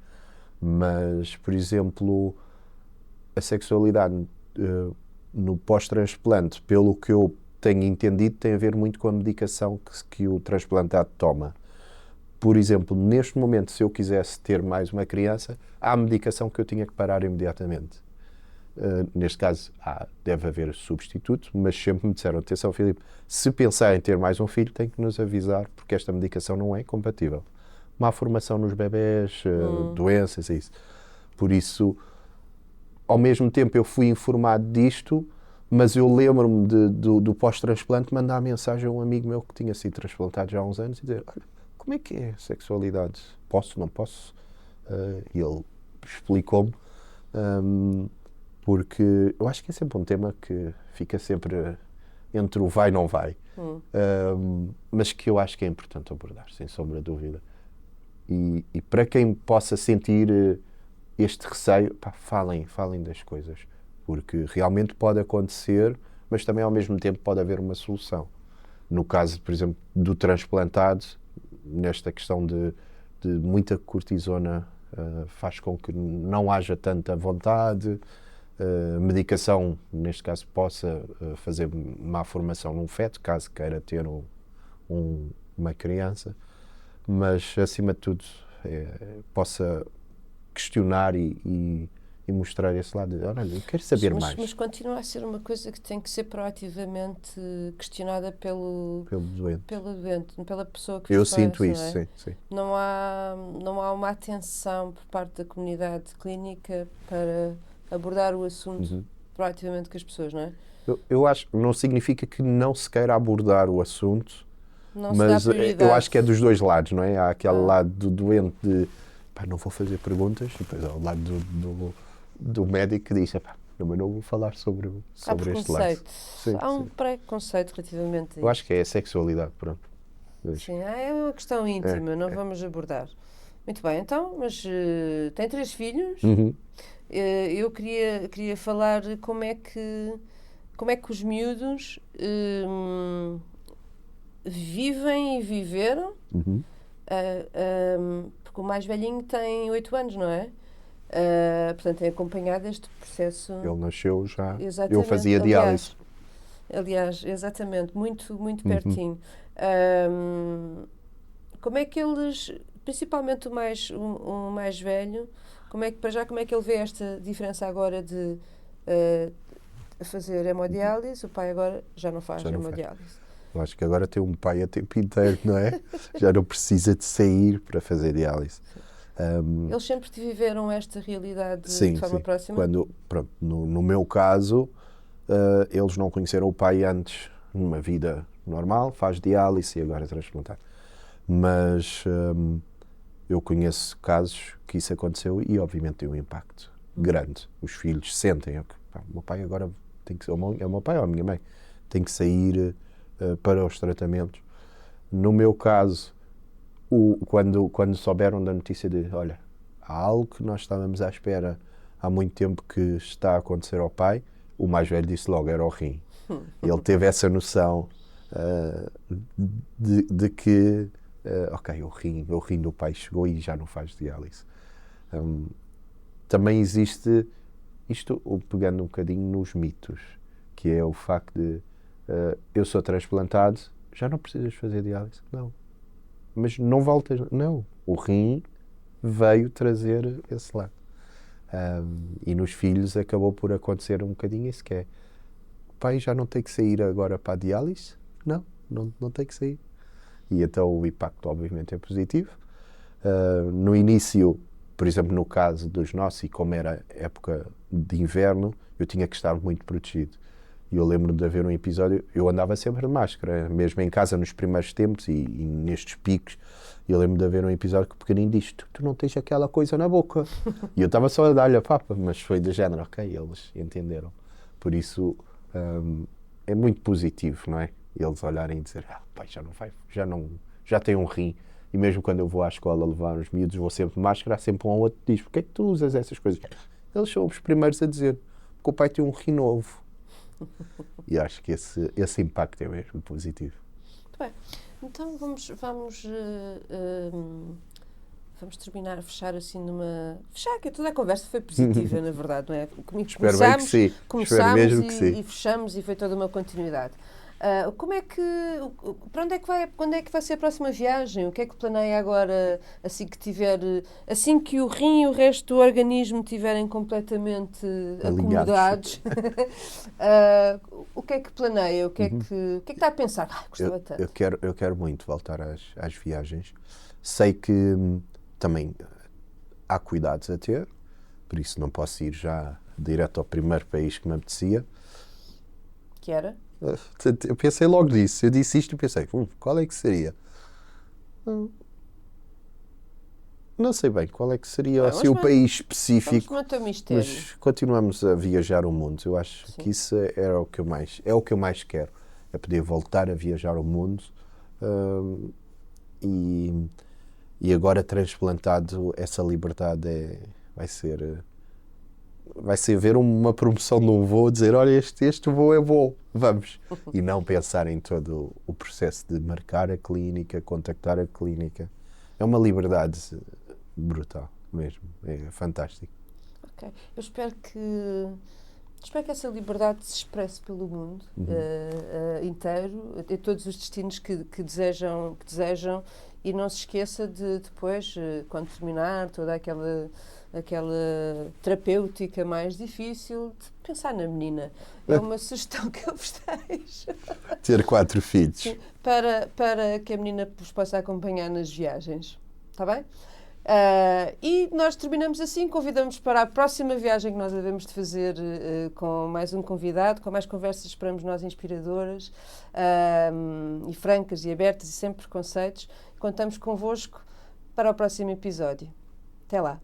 Mas, por exemplo, a sexualidade no pós-transplante, pelo que eu tenho entendido, tem a ver muito com a medicação que o transplantado toma. Por exemplo, neste momento, se eu quisesse ter mais uma criança, há a medicação que eu tinha que parar imediatamente. Neste caso, deve haver substituto, mas sempre me disseram, atenção, Filipe, se pensar em ter mais um filho, tem que nos avisar, porque esta medicação não é compatível. Má formação nos bebés, doenças, é isso. Por isso, ao mesmo tempo, eu fui informado disto, Mas eu lembro-me do pós-transplante mandar mensagem a um amigo meu que tinha sido transplantado já há uns anos e dizer: olha, como é que é a sexualidade? Posso, não posso? E ele explicou-me, porque eu acho que é sempre um tema que fica sempre entre o vai e não vai, mas que eu acho que é importante abordar, sem sombra de dúvida. E para quem possa sentir este receio, pá, falem das coisas, porque realmente pode acontecer, mas também ao mesmo tempo pode haver uma solução. No caso, por exemplo, do transplantado, nesta questão de muita cortisona, faz com que não haja tanta vontade, medicação, neste caso, possa fazer má formação num feto, caso queira ter uma criança, mas acima de tudo possa questionar e mostrar esse lado. Olha, eu quero saber mais. Mas continua a ser uma coisa que tem que ser proativamente questionada pelo doente, pela pessoa que eu faz, sinto isso, não é? sim. Não há uma atenção por parte da comunidade clínica para abordar o assunto proativamente com as pessoas, não é? Eu acho que não significa que não se queira abordar o assunto, mas eu acho que é dos dois lados, não é? Há aquele lado do doente de pá, não vou fazer perguntas, e depois há o lado do médico que diz pá, não vou falar sobre este lado. Há um preconceito relativamente a eu acho que é a sexualidade, pronto. Sim, é uma questão íntima, não vamos abordar. Muito bem, então, mas tem 3 filhos. Eu queria falar como é que os miúdos vivem e viveram, porque o mais velhinho tem 8 anos, não é? Portanto, tem acompanhado este processo. Ele nasceu já, Exatamente. eu fazia diálise. Aliás, exatamente, muito pertinho. Como é que eles, principalmente o mais velho, como é que ele vê esta diferença agora de fazer hemodiálise? O pai agora já não faz hemodiálise. Eu acho que agora tem um pai a tempo inteiro, não é? Já não precisa de sair para fazer diálise. Eles sempre viveram esta realidade de forma próxima? No meu caso, eles não conheceram o pai antes, numa vida normal, faz diálise e agora é transplantado. Mas eu conheço casos que isso aconteceu e obviamente tem um impacto grande. Os filhos sentem, o meu pai agora tem que ser, é o meu pai ou a minha mãe, tem que sair para os tratamentos. No meu caso, quando souberam da notícia de, olha, há algo que nós estávamos à espera há muito tempo que está a acontecer ao pai, o mais velho disse logo, era o rim. Ele teve essa noção de que ok, o rim do pai chegou e já não faz diálise. Também existe isto, pegando um bocadinho nos mitos, que é o facto de eu sou transplantado, já não precisas fazer diálise. Não. Mas não voltas. Não. O rim veio trazer esse lado. E nos filhos acabou por acontecer um bocadinho isso, que é o pai já não tem que sair agora para a diálise? Não tem que sair. E então o impacto obviamente é positivo. No início, por exemplo, no caso dos nossos, e como era época de inverno, eu tinha que estar muito protegido. E eu lembro de haver um episódio, eu andava sempre de máscara, mesmo em casa nos primeiros tempos e nestes picos. E eu lembro de haver um episódio que o pequenino diz, tu não tens aquela coisa na boca. E eu estava só a dar-lhe a papa, mas foi do género, ok, eles entenderam. Por isso é muito positivo, não é? Eles olharem e dizer, pai, já tem um rim. E mesmo quando eu vou à escola levar os miúdos, vou sempre de máscara, há sempre um ou outro que diz, porquê é que tu usas essas coisas? Eles são os primeiros a dizer, porque o pai tem um rim novo. E acho que esse impacto é mesmo positivo. Muito bem. Então vamos terminar, fechar assim numa... Fechar, que toda a conversa foi positiva, na verdade, não é? Espero bem que sim. Começámos mesmo que sim. E fechamos e foi toda uma continuidade. Para onde é que vai, quando é que vai ser a próxima viagem? O que é que planeia agora, assim que o rim e o resto do organismo estiverem completamente acomodados? O que é que planeia? O que é que está a pensar? Gostava tanto. Eu quero muito voltar às viagens. Sei que também há cuidados a ter, por isso não posso ir já direto ao primeiro país que me apetecia. Que era? Eu pensei logo nisso. Eu disse isto e pensei, qual é que seria? Não sei bem qual é que seria assim, o país específico, vamos manter o mistério. mas continuamos a viajar o mundo. Eu acho que isso era o que eu mais quero. É poder voltar a viajar o mundo e agora transplantado essa liberdade vai ser ver uma promoção de um voo, dizer, olha, este voo é voo, vamos. E não pensar em todo o processo de marcar a clínica, contactar a clínica. É uma liberdade brutal mesmo, é fantástico. Ok. Eu espero que essa liberdade se expresse pelo mundo inteiro, em todos os destinos que desejam, e não se esqueça de depois, quando terminar toda aquela terapêutica mais difícil, de pensar na menina. É uma sugestão que eu vos deixo. Ter 4 filhos. Sim, para que a menina vos possa acompanhar nas viagens. Está bem? E nós terminamos assim, convidamos para a próxima viagem que nós devemos de fazer com mais um convidado, com mais conversas, esperamos nós, inspiradoras e francas e abertas e sem preconceitos. Contamos convosco para o próximo episódio. Até lá!